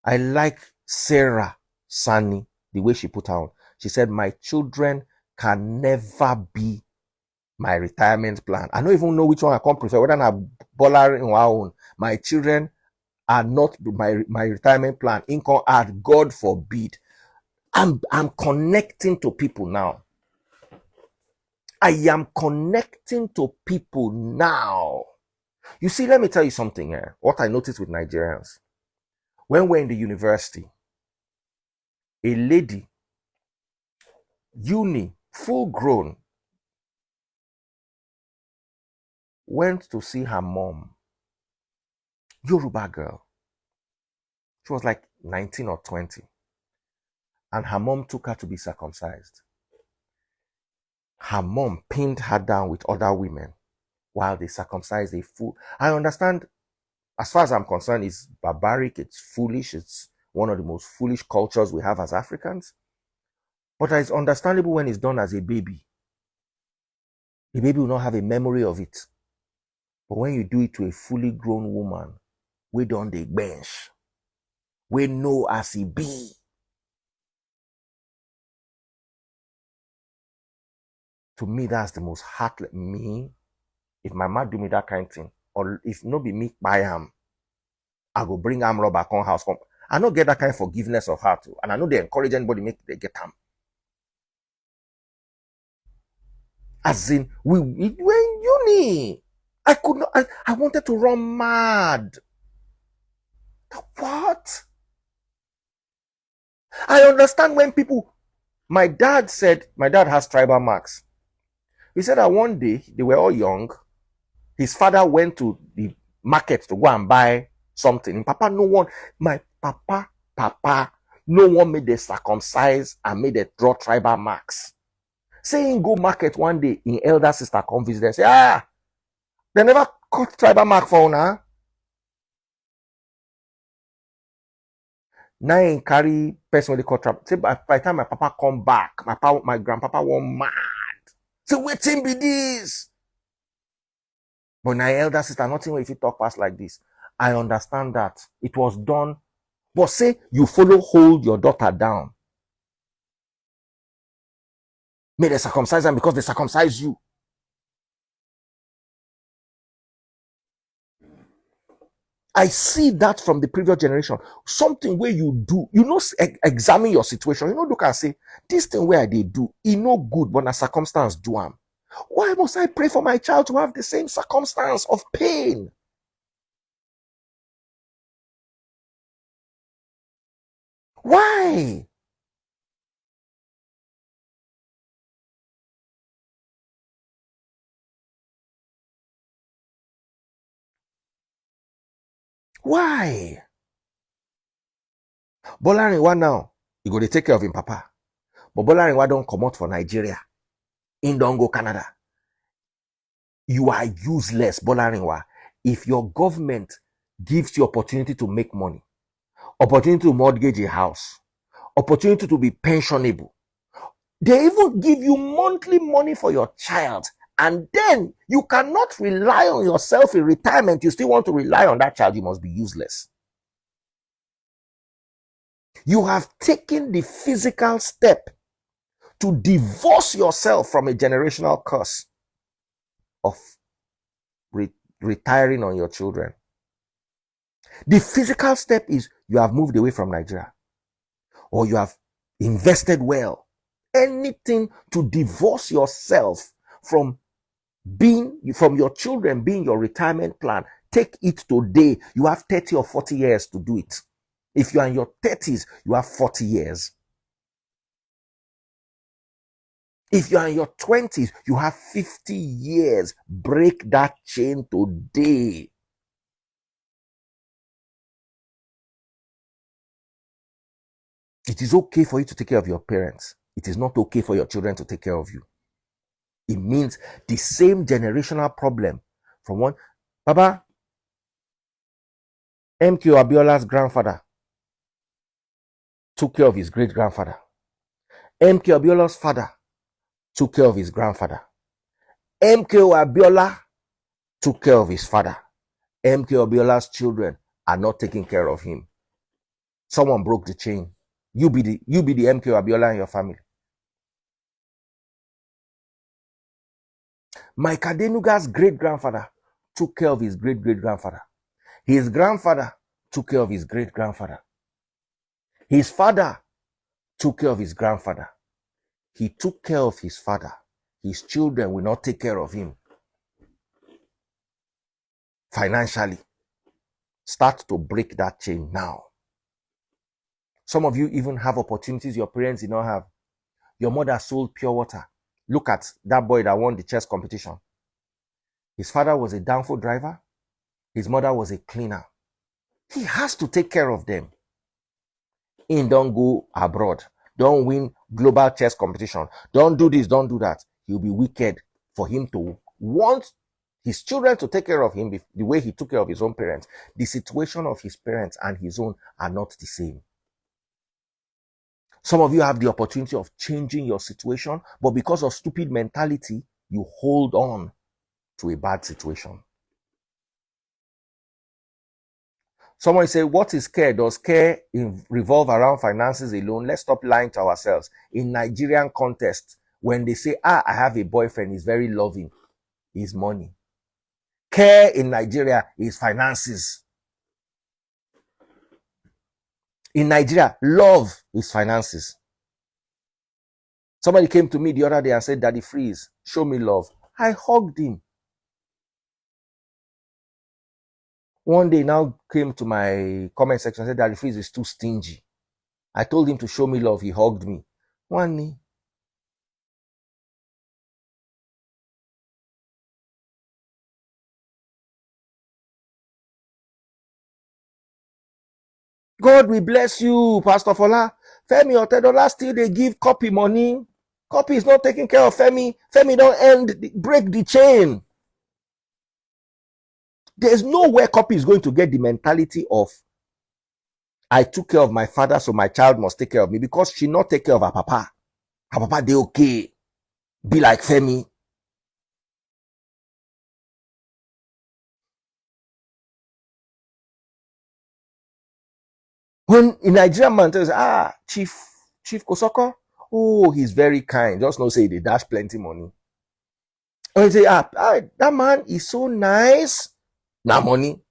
I like Sarah Sani, the way she put out. She said, my children can never be my retirement plan. I don't even know which one I can prefer, whether I Bola or own. My children are not my retirement plan. Income add, God forbid. I'm connecting to people now. I am connecting to people now. You see, let me tell you something here. What I noticed with Nigerians. When we're in the university, a lady, uni, full grown, went to see her mom, Yoruba girl. She was like 19 or 20. And her mom took her to be circumcised. Her mom pinned her down with other women while they circumcised a fool. I understand, as far as I'm concerned, it's barbaric, it's foolish, it's one of the most foolish cultures we have as Africans. But it's understandable when it's done as a baby. The baby will not have a memory of it. But when you do it to a fully grown woman, we don't the bench. We know as he be. To me, that's the most heartless. Me, if my mom do me that kind of thing, or if no be me by him, I go bring him rubber back on house. I don't get that kind of forgiveness of her too. And I know they encourage anybody make they get him. As in, we when uni, I could not, I wanted to run mad. What? I understand when people, my dad has tribal marks. He said that one day, they were all young. His father went to the market to go and buy something. Papa, no one, my papa, no one made the circumcise and made the draw tribal marks. Saying go market one day, in elder sister come visit and say, they never cut tribal mark for una. Now in carry person with the cut tribal. Say by the time my papa come back, my grandpapa was mad. Say, wetin be this? But my elder sister, nothing if you talk past like this. I understand that. It was done. But say you follow hold your daughter down. May they circumcise them because they circumcise you. I see that from the previous generation. Something where you do, examine your situation. Look and say, this thing where they do, no good, but a circumstance do am. Why must I pray for my child to have the same circumstance of pain? Why? Why? Bolarinwa now, he go to take care of him papa. But Bolarinwa don't come out for Nigeria. He don't go Canada. You are useless, Bolarinwa. If your government gives you opportunity to make money, opportunity to mortgage a house, opportunity to be pensionable, they even give you monthly money for your child, and then you cannot rely on yourself in retirement. You still want to rely on that child. You must be useless. You have taken the physical step to divorce yourself from a generational curse of retiring on your children. The physical step is you have moved away from Nigeria, or you have invested well. Anything to divorce yourself from your children being your retirement plan. Take it today. You have 30 or 40 years to do it. If you are in your 30s, you have 40 years. If you are in your 20s, you have 50 years. Break that chain today. It is okay for you to take care of your parents. It is not okay for your children to take care of you. It means the same generational problem from one. Baba, MK Abiola's grandfather took care of his great-grandfather. MK Abiola's father took care of his grandfather. MK Abiola took care of his father. MK Abiola's children are not taking care of him. Someone broke the chain. You be the MK Abiola in your family. Mike Adenuga's great-grandfather took care of his great-great-grandfather. His grandfather took care of his great-grandfather. His father took care of his grandfather. He took care of his father. His children will not take care of him. Financially. Start to break that chain now. Some of you even have opportunities your parents did not have. Your mother sold pure water. Look at that boy that won the chess competition. His father was a downfall driver. His mother was a cleaner. He has to take care of them. Don't go abroad. Don't win global chess competition. Don't do this, don't do that. He'll be wicked for him to want his children to take care of him the way he took care of his own parents. The situation of his parents and his own are not the same. Some of you have the opportunity of changing your situation, but because of stupid mentality, you hold on to a bad situation. Someone say, what is care? Does care revolve around finances alone? Let's stop lying to ourselves. In Nigerian context, when they say, I have a boyfriend, he's very loving, is money. Care in Nigeria is finances. In Nigeria, love is finances. Somebody came to me the other day and said, Daddy Freeze, show me love. I hugged him. One day now came to my comment section and said, Daddy Freeze is too stingy. I told him to show me love. He hugged me. One knee. God will bless you, Pastor Fola. Femi Otedola still they give copy money. Copy is not taking care of Femi. Femi don't break the chain. There's nowhere copy is going to get the mentality of I took care of my father, so my child must take care of me, because she not take care of her papa. Her papa they okay. Be like Femi. When in Nigerian man tells Chief Kosoko, oh, he's very kind. Just no say they dash plenty money. And you say, that man is so nice. Now money.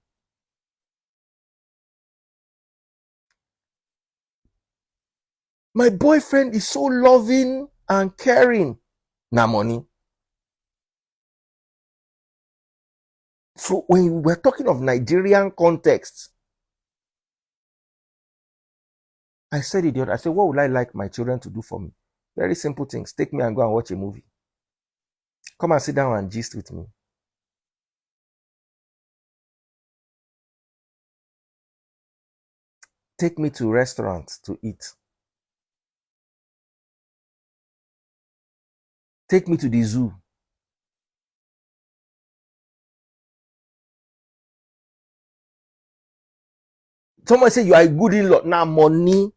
My boyfriend is so loving and caring. Now money. So when we're talking of Nigerian context, I said it the other. I said, what would I like my children to do for me? Very simple things. Take me and go and watch a movie. Come and sit down and gist with me. Take me to restaurants to eat. Take me to the zoo. Someone say you are a good in-law. Now money.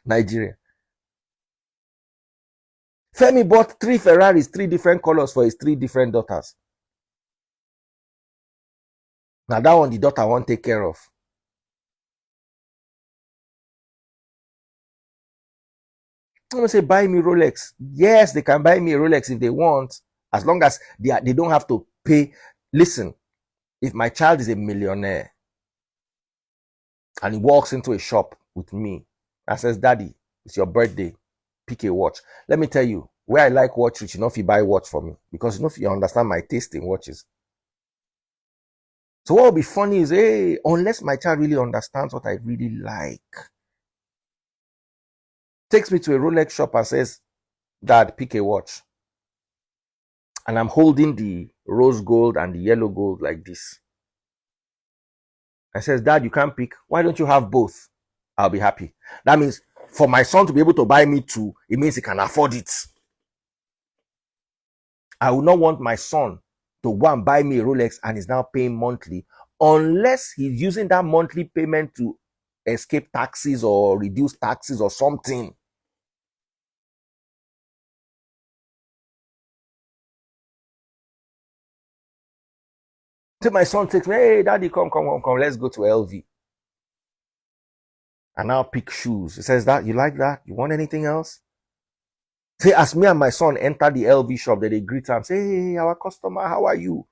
Nigeria. Femi bought 3 Ferraris, 3 different colors for his 3 different daughters. Now that one the daughter won't take care of. Someone say buy me Rolex. Yes, they can buy me a Rolex if they want, as long as they don't have to pay. Listen, if my child is a millionaire and he walks into a shop with me and says, Daddy, it's your birthday, pick a watch. Let me tell you, where I like watch rich, you know, if you buy watch for me, because you know if you understand my taste in watches. So what will be funny is, hey, unless my child really understands what I really like, takes me to a Rolex shop and says, Dad, pick a watch. And I'm holding the rose gold and the yellow gold like this. I says, Dad, you can't pick. Why don't you have both? I'll be happy. That means for my son to be able to buy me 2, it means he can afford it. I will not want my son to go and buy me a Rolex and he's now paying monthly, unless he's using that monthly payment to escape taxes or reduce taxes or something. So my son takes me, hey, Daddy, come, let's go to LV. And now pick shoes. He says, that you like that? You want anything else? Say, as me and my son enter the LV shop, they greet him, say, hey, our customer, how are you?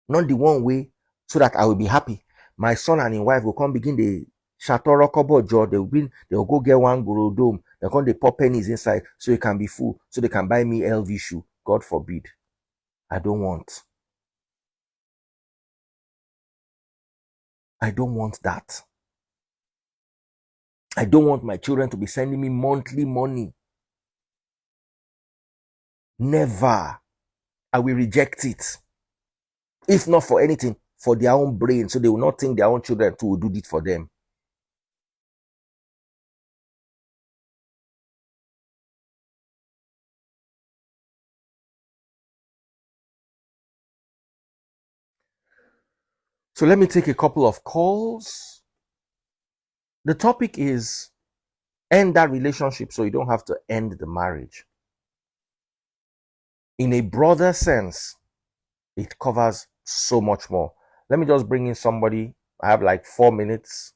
Not the one way, so that I will be happy. My son and his wife will come begin the Shatoro Kobo jaw. They'll go get one Guru Dome. They'll come, they pop pennies inside so it can be full, so they can buy me LV shoe. God forbid. I don't want. I don't want that. I don't want my children to be sending me monthly money. Never. I will reject it. If not for anything, for their own brain, so they will not think their own children too will do it for them. So let me take a couple of calls. The topic is end that relationship so you don't have to end the marriage. In a broader sense, it covers so much more. Let me just bring in somebody. I have like 4 minutes.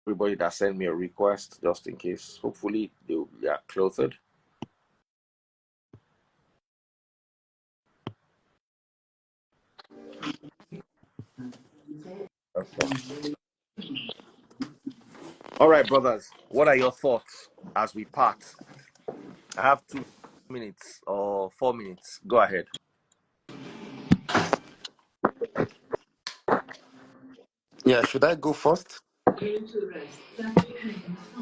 Everybody that sent me a request, just in case. Hopefully they are clothed. Okay. All right, brothers. What are your thoughts as we part? I have 2 minutes or 4 minutes. Go ahead. Yeah, should I go first?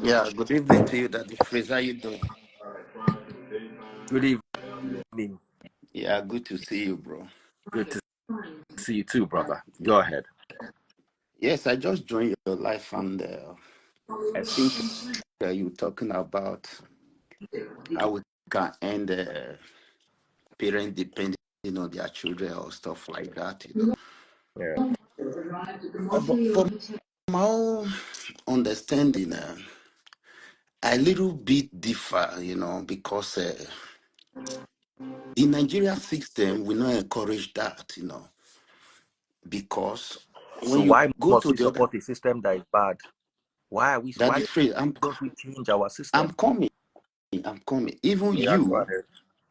Yeah, good evening to you, Daddy Freeze. How you doing? Good evening. Yeah, good to see you, bro. Good to see you too, brother. Go ahead. Yes, I just joined your life, and I think you talking about how we can end parent depending on their children or stuff like that. Yeah. But from my own understanding, a little bit differ, because the Nigeria system will not encourage that, because So when you why go must to we the other, support a system that is bad? Daddy Why Freeze, don't we change our I'm system? coming. I'm coming. Even Yeah, go ahead.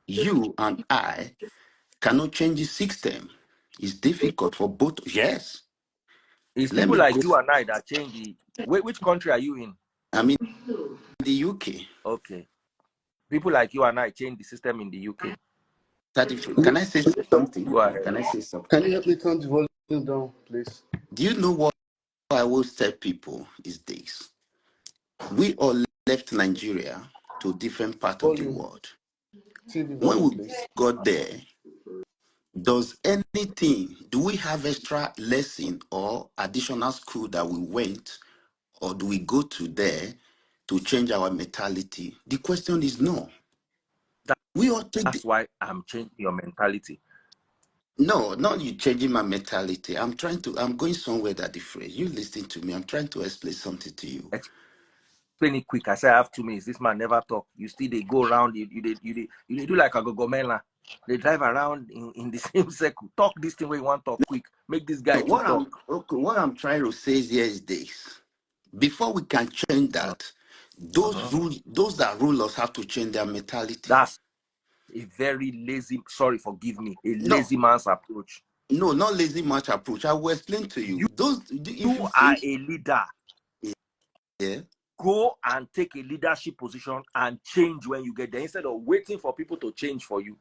you and I cannot change the system. It's difficult for both. Yes. It's Let people me like go. you and I that change the. Which country are you in? I'm in the UK. Okay. People like you and I change the system in the UK. Can I say something? Go ahead. Can I say something? Can you help me turn the volume down, please? Do you know what I always tell people these days? We all left Nigeria to different part of the Volume. world. TV When down, we please. got there, do we have extra lesson or additional school that we went, or do we go to there to change our mentality? The question is no. We all take That's why I'm changing your mentality. no, not you changing my mentality. I'm going somewhere that different. You listen to me. I'm trying to explain something to you. Explain it quick. I say I have 2 minutes. This man never talk. You still they go around. You do like a gogomela. They drive around in the same circle. Talk this thing where you want to talk quick. Make this guy No, to talk. what I'm trying to say is here is this. Before we can change that, Uh-huh. those that rule us have to change their mentality. That's a very lazy, sorry, forgive me, a No, lazy man's approach. no, not lazy much approach. I will explain to you. If You you are see, a leader. yeah, Go and take a leadership position and change when you get there instead of waiting for people to change for you.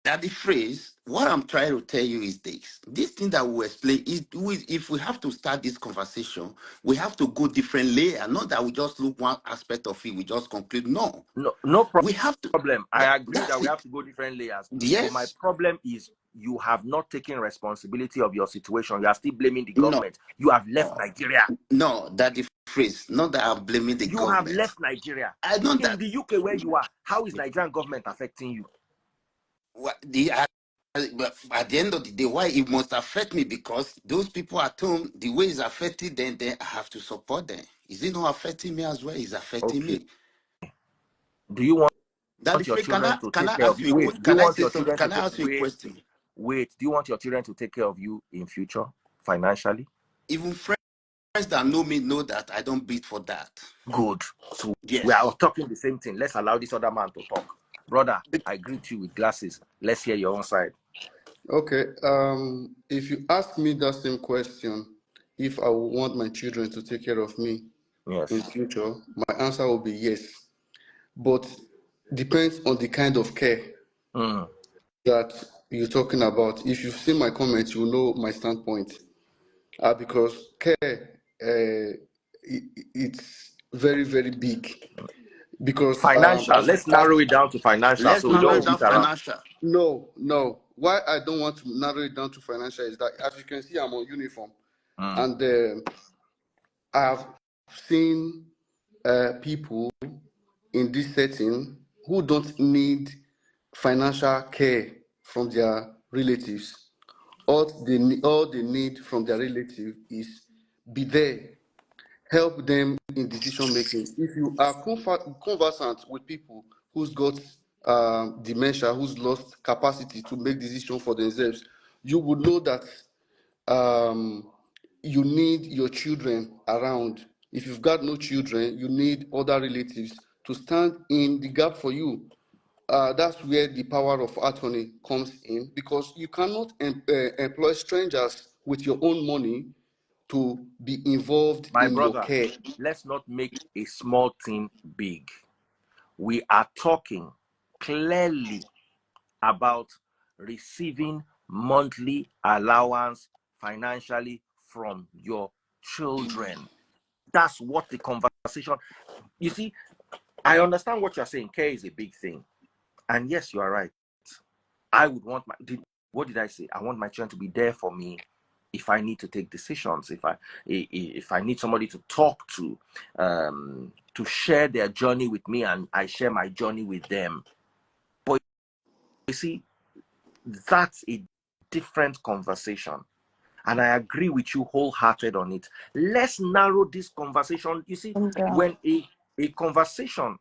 that the phrase, what I'm trying to tell you is this. This thing that we explain is if we have to start this conversation, we have to go different layer. Not that we just look one aspect of it, we just conclude. No. No We have to problem. I agree that that's we it. have to go different layers. But my Yes. problem is you have not taken responsibility of your situation. You are still blaming the No. government. You have left Nigeria. No, that the phrase, not that I'm blaming the You have government. left Nigeria. I know In that the UK where you are, how is Nigerian government affecting you? but at the end of the day, why it must affect me, because those people at home, the way it's affecting them, then I have to support them. Is it not affecting me as well? It's affecting Okay. me. Do you want Daddy your Frey, children to can take I care of ask you? you a Wait, question? do you Can I want say your something? children to Can I take ask you a question? wait, do you want your children to take care of you in future financially? Even friends that know me know that I don't beat for that. Good. So we are Yes. talking the same thing. Let's allow this other man to talk. Brother, I greet you with glasses. Let's hear your own side. Okay. If you ask me that same question, if I would want my children to take care of me in Yes. future, my answer will be yes. But depends on the kind of care Mm. that you're talking about. If you've seen my comments, you know my standpoint. Because care, it's very, very big. Because Financial. Let's narrow it down to financial Let's so we narrow it don't down beat around. financial. no. Why I don't want to narrow it down to financial is that, as you can see, I'm on uniform, Mm. and I have seen people in this setting who don't need financial care from their relatives. All they need from their relative is be there, help them in decision making. If you are conversant with people who's got dementia, who's lost capacity to make decisions for themselves, you would know that um, you need your children around. If you've got no children, you need other relatives to stand in the gap for you. That's where the power of attorney comes in, because you cannot employ strangers with your own money to be involved My in your brother, care. let's not make a small thing big. We are talking clearly about receiving monthly allowance financially from your children. That's what the conversation. You see, I understand what you're saying. Care is a big thing. And yes, you are right. I would want what did I say? I want my children to be there for me if I need to take decisions, if I need somebody to talk to share their journey with me, and I share my journey with them. But you see, that's a different conversation. And I agree with you wholehearted on it. Let's narrow this conversation. You see, when a conversation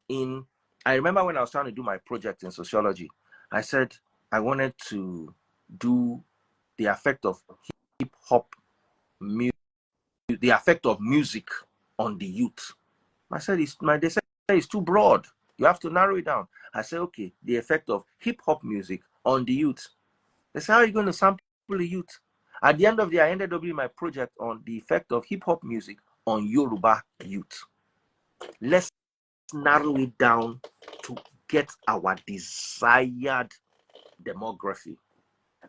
I remember when I was trying to do my project in sociology, I said I wanted to do the effect of hip hop music, the effect of music on the youth. I said they said it's too broad. You have to narrow it down. I said, okay, the effect of hip hop music on the youth. They said, how are you going to sample the youth? At the end of the day, I ended up doing my project on the effect of hip hop music on Yoruba youth. Let's narrow it down to get our desired demography.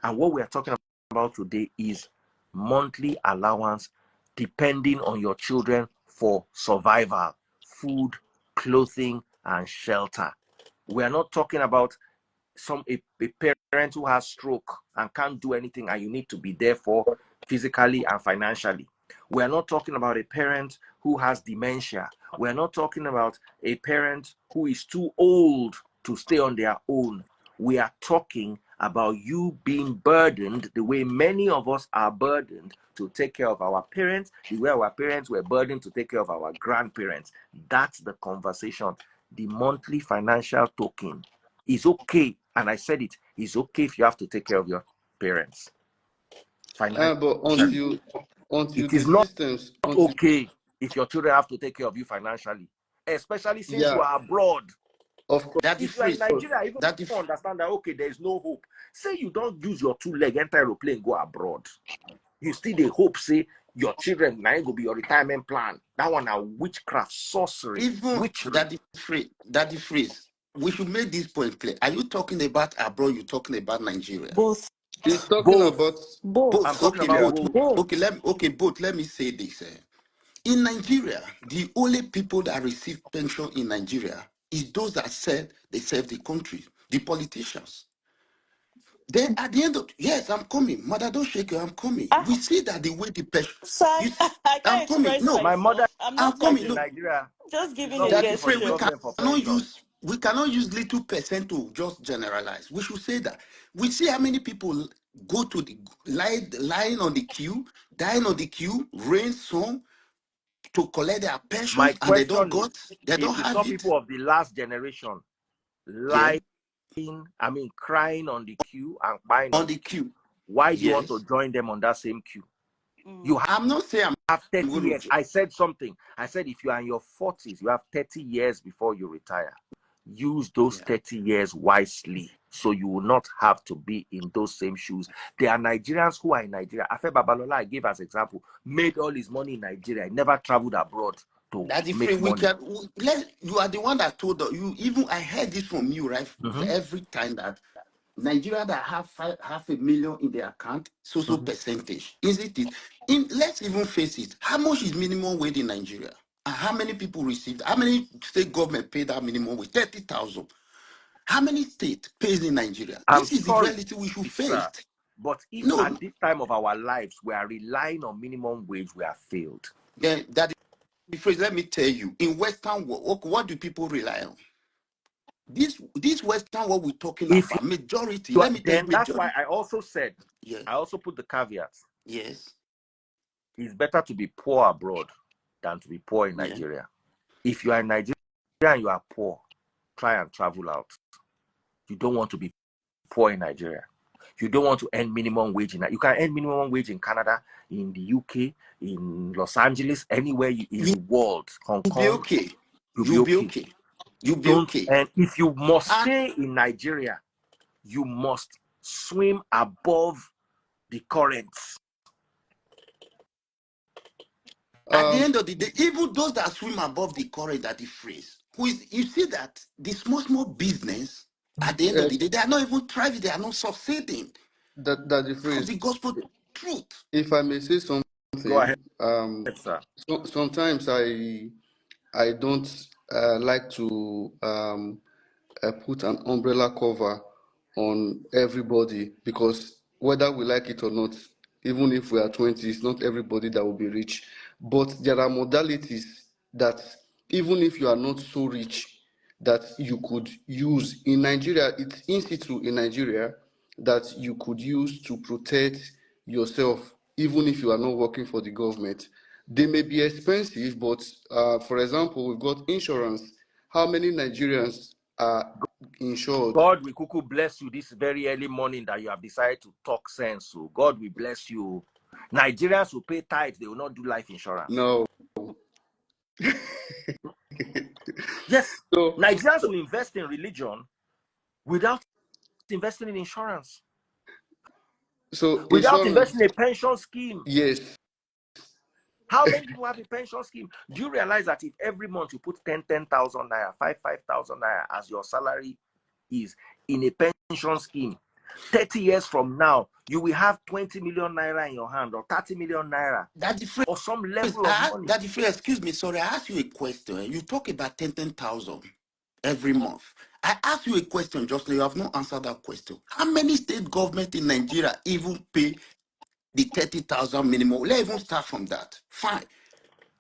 And what we are talking about today is monthly allowance depending on your children for survival, food, clothing, and shelter. We are not talking about a parent who has stroke and can't do anything and you need to be there for physically and financially. We are not talking about a parent who has dementia. We are not talking about a parent who is too old to stay on their own. We are talking about you being burdened the way many of us are burdened to take care of our parents, the way our parents were burdened to take care of our grandparents. That's the conversation. The monthly financial token is okay. And I said it's okay if you have to take care of your parents. But until It the is not systems, okay if your children have to take care of you financially, especially since you yeah, are abroad. of course. That the If you are in phrase. Nigeria, even That the if you understand that, okay, there is no hope. Say you don't use your 2 leg, enter aeroplane, go abroad. You still the hope, say your children now go be your retirement plan. That one are witchcraft, sorcery, even witchery. that the phrase. We should make this point clear. Are you talking about abroad? You talking about Nigeria? Both. He's talking Both. about, I'm Both. talking Okay, about yeah. both. both. Okay, Both. both. Let me say this. In Nigeria, the only people that receive pension in Nigeria is those that said they serve the country, the politicians. Then at the end of yes, I'm coming. Mother, don't shake you. I'm coming. We Ah, see that the way the pension. sir, You see, I I'm can't coming. express No, My mother myself. I'm I'm not is coming. in No, Nigerian. Nigeria. Just She's giving not a that the waiting for phrase the gesture. government for cannot pension. use little percent to just generalize. We should say that we see how many people go to the lying on the queue, dying on the queue, rain, sun to collect their My pensions, and question is, they if don't you have saw it. people of the last generation Yeah, lying, crying on the queue and buying on on the the queue, queue. why do you want to Yes, join them on that same queue? You Mm. I'm not saying have I'm 30 going years. to. I said something. I said, if you are in your 40s, you have 30 years before you retire. Use those Yeah, 30 years wisely so you will not have to be in those same shoes. There are Nigerians who are in Nigeria. Afe Babalola, I gave as example, made all his money in Nigeria. He never traveled abroad to that's the make phrase we money. can. You are the one that told you. Even I heard this from you, right? Mhm. Every time that Nigeria that have half a million in their account, so Mhm. percentage. Isn't it? Let's even face it. How much is minimum wage in Nigeria? And how many people received? How many state government paid that minimum wage? 30,000. How many state pays in Nigeria? I'm This is the sorry, reality we should face. sir. But if No, at this time of our lives we are relying on minimum wage, we have failed. then that the phrase. Let me tell you. In Western world, what do people rely on? This Western world we're talking If about, majority. you are, Let me tell you, then that's why majority. I also said, Yeah. I also put the caveat. Yes. It's better to be poor abroad than to be poor in Yeah. Nigeria. If you are in Nigeria and you are poor, try and travel out. You don't want to be poor in Nigeria. You don't want to earn minimum wage in. You can earn minimum wage in Canada, in the UK, in Los Angeles, anywhere in You'll the world, Hong be Kong, okay. you'll be You'll be okay. okay. You'll be Don't, okay. and if you must And stay in Nigeria, you must swim above the currents. at the um, end of the day, even those that swim above the current are the phrase. You see that the small business, at the end of uh, the day, they are not even thriving, they are not succeeding. that the That's phrase. the gospel truth. If I may say Go ahead, something, sir. sometimes I don't like to put an umbrella cover on everybody, because whether we like it or not, even if we are 20, it's not everybody that will be rich. But there are modalities that, even if you are not so rich, that you could use in Nigeria. It's in situ in Nigeria that you could use to protect yourself, even if you are not working for the government. They may be expensive, but for example, we've got insurance. How many Nigerians are insured? God will kuku bless you this very early morning that you have decided to talk sense. So God will bless you. Nigerians will pay tithes, they will not do life insurance. No. Yes, So, Nigerians will invest in religion without investing in insurance, so without insurance, investing in a pension scheme. yes, How many people have a pension scheme? Do you realize that if every month you put 10,000 naira, 5,000 naira as your salary is in a pension scheme, 30 years from now, you will have 20 million naira in your hand or 30 million naira That the phrase, or some level of money. excuse me, sorry, I asked you a question. You talk about 10,000 every month. I asked you a question just now. You have not answered that question. How many state government in Nigeria even pay the 30,000 minimum? Let's even start from that. Fine.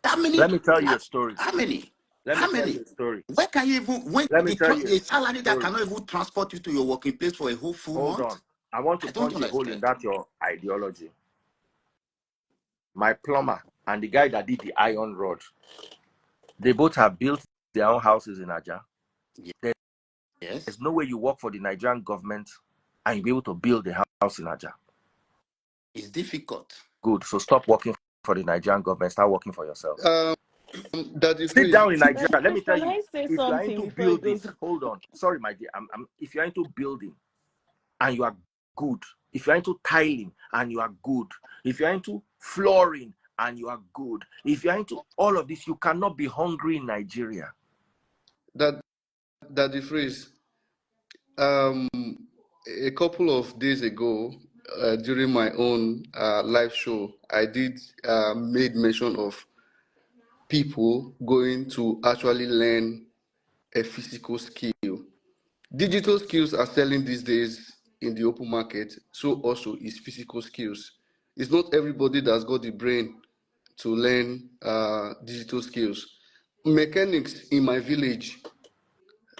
How Let many? me tell you a story. How many? Let me How tell you many? a story. Where can you even when Let me tell you a a salary that story. cannot even transport you to your working place for a whole full Hold on. month? I want to I don't punch a hole in understand. that your ideology. My plumber and the guy that did the iron rod, they both have built their own houses in Aja. Yes. There's no way you work for the Nigerian government and you'll be able to build a house in Aja. It's difficult. Good. So stop working for the Nigerian government. Start working for yourself. Daddy Sit Freeze. down in Nigeria. Let me tell Can you, I say if you are something into before it building, goes? hold on. Sorry, my dear. If you're into building and you are good, if you're into tiling and you are good, if you're into flooring and you are good, if you're into all of this, you cannot be hungry in Nigeria. Daddy Freeze. A couple of days ago, during my own live show, I did made mention of people going to actually learn a physical skill. Digital skills are selling these days in the open market, so also is physical skills. It's not everybody that's got the brain to learn digital skills. Mechanics in my village,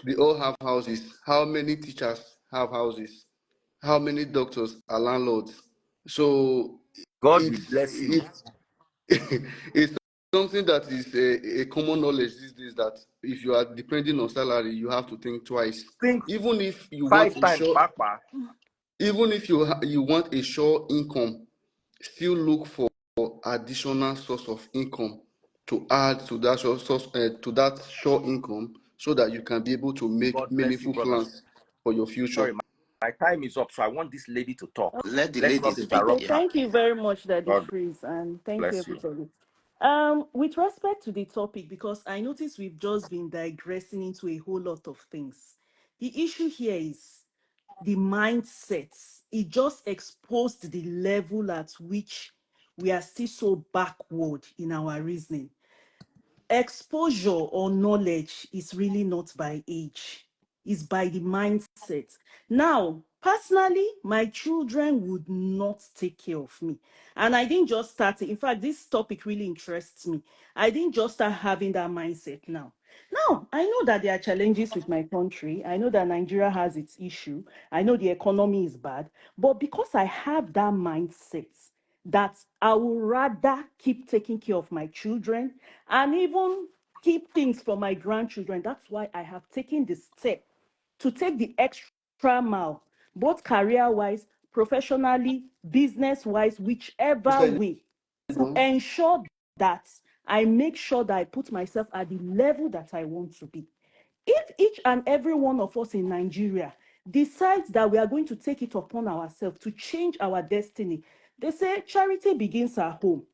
they all have houses. How many teachers have houses? How many doctors are landlords? So God will it's bless you. it's something that is a common knowledge these days that if you are depending on salary, you have to think twice. Think Even if you want 5 times, Papa. even if you want a sure income, still look for additional source of income to add to that sure income so that you can be able to make God bless you, meaningful brother. plans for your future. Sorry, my time is up, so I want this lady to talk. Let the Let's lady not speak. Okay, interrupt Yeah. her. thank you very much, Daddy God Freeze, and thank you, bless you. everybody. With respect to the topic, because I notice we've just been digressing into a whole lot of things. The issue here is the mindsets. It just exposed the level at which we are still so backward in our reasoning. Exposure or knowledge is really not by age, it's by the mindset. Now, personally, my children would not take care of me. And I didn't just start it. In fact, this topic really interests me. I didn't just start having that mindset now. Now, I know that there are challenges with my country. I know that Nigeria has its issue. I know the economy is bad. But because I have that mindset, that I would rather keep taking care of my children and even keep things for my grandchildren. That's why I have taken the step to take the extra mile, both career wise, professionally, business wise, whichever way, to ensure that I make sure that I put myself at the level that I want to be. If each and every one of us in Nigeria decides that we are going to take it upon ourselves to change our destiny, they say charity begins at home.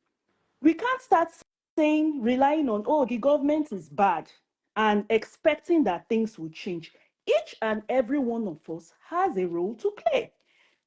We can't start saying, relying on, oh, the government is bad and expecting that things will change. Each and every one of us has a role to play.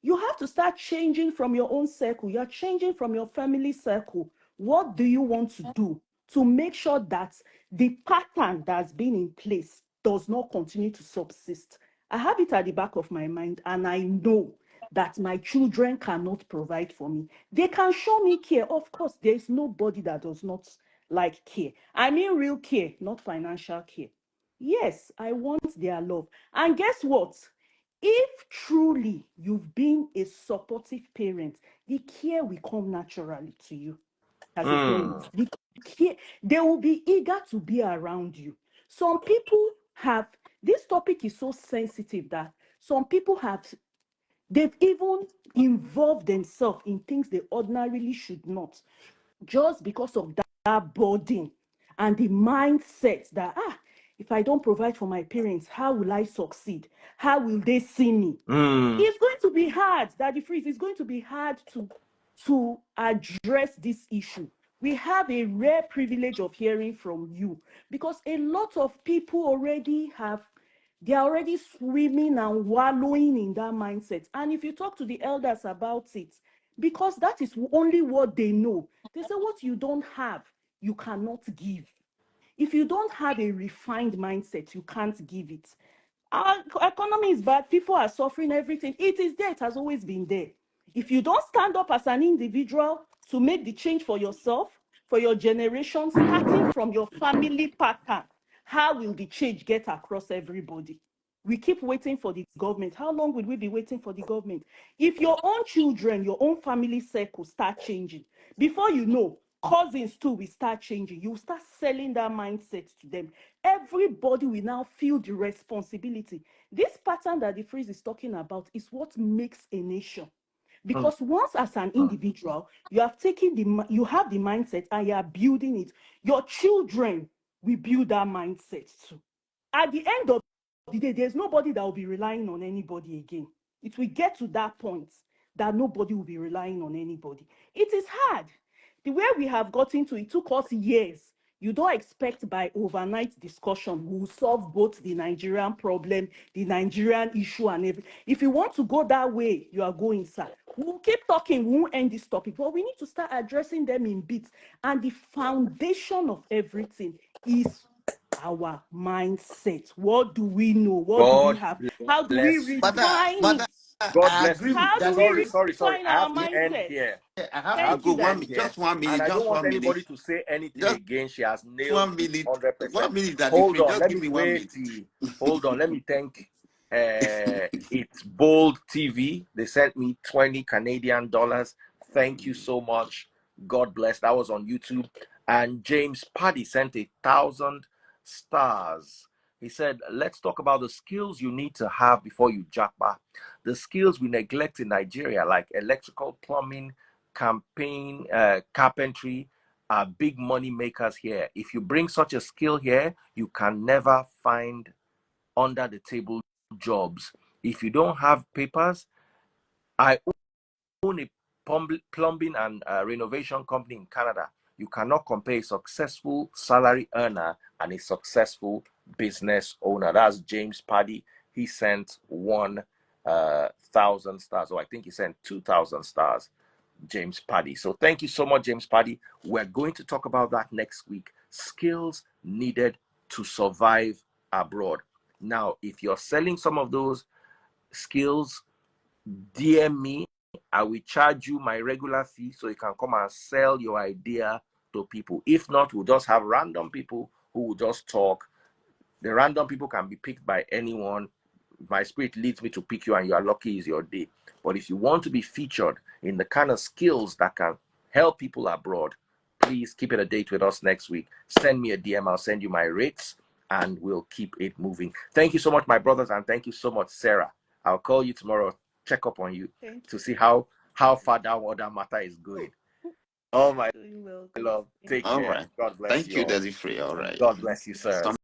You have to start changing from your own circle. You're changing from your family circle. What do you want to do to make sure that the pattern that's been in place does not continue to subsist? I have it at the back of my mind, and I know that my children cannot provide for me. They can show me care. Of course, there is nobody that does not like care. I mean, real care, not financial care. Yes, I want their love. And guess what? If truly you've been a supportive parent, the care will come naturally to you as a parent. The care, they will be eager to be around you. Some people have, this topic is so sensitive that some people have, they've even involved themselves in things they ordinarily should not, just because of that burden and the mindset that, if I don't provide for my parents, how will I succeed? How will they see me? It's going to be hard, Daddy Freeze. It's going to be hard to address this issue. We have a rare privilege of hearing from you because a lot of people already have, they are already swimming and wallowing in that mindset. And if you talk to the elders about it, because that is only what they know, they say what you don't have, you cannot give. If you don't have a refined mindset, you can't give it. Our economy is bad. People are suffering everything. It is there. It has always been there. If you don't stand up as an individual to make the change for yourself, for your generation, starting from your family pattern, how will the change get across everybody? We keep waiting for the government. How long will we be waiting for the government? If your own children, your own family circle start changing, before you know, cousins too will start changing. You will start selling that mindset to them. Everybody will now feel the responsibility. This pattern that the freeze is talking about is what makes a nation. Because once as an individual, you have taken you have the mindset and you are building it. Your children will build that mindset too. At the end of the day, there's nobody that will be relying on anybody again. It will get to that point that nobody will be relying on anybody. It is hard. The way we have gotten to, it took us years. You don't expect by overnight discussion we'll solve both the Nigerian problem, the Nigerian issue, and everything. If you want to go that way, you are going, sir. We'll keep talking, we won't end this topic, but we need to start addressing them in bits. And the foundation of everything is our mindset. What do we know? What do we God have? How do we bless you. refine it? God I bless agree you. with How do Daddy we Free. Sorry. refine I our have to end mindset? here. I have I to have Thank go you, to one end Daddy. minute, here. just 1 minute, And I don't just want 1 minute, anybody to say anything just again. She has nailed one it minute, 100%. 1 minute, Daddy Hold Free. on. Just Let give me me 1 minute. wait. Hold on. Let me thank it's Bold TV. They sent me 20 Canadian dollars. Thank you so much. God bless. That was on YouTube. And James Paddy sent 1,000 stars. He said, let's talk about the skills you need to have before you jackpot. The skills we neglect in Nigeria, like electrical, plumbing, carpentry, are big money makers here. If you bring such a skill here, you can never find under the table jobs. If you don't have papers, I own a plumbing and renovation company in Canada. You cannot compare a successful salary earner and a successful business owner. That's James Paddy. He sent 1,000 stars, or I think he sent 2,000 stars. James Paddy. So thank you so much, James Paddy. We're going to talk about that next week. Skills needed to survive abroad. Now, if you're selling some of those skills, DM me. I will charge you my regular fee so you can come and sell your idea to people. If not, we'll just have random people who will just talk. The random people can be picked by anyone. My spirit leads me to pick you, and you are lucky is your day. But if you want to be featured in the kind of skills that can help people abroad, please keep it a date with us next week. Send me a DM. I'll send you my rates, and we'll keep it moving. Thank you so much, my brothers, and thank you so much, Sarah. I'll call you tomorrow, check up on you Thank to see how far that other matter is going. Oh, my you. You're welcome. love, take All care. right. God bless Thank you you, all. Daddy Free. All And right. God bless you, sir.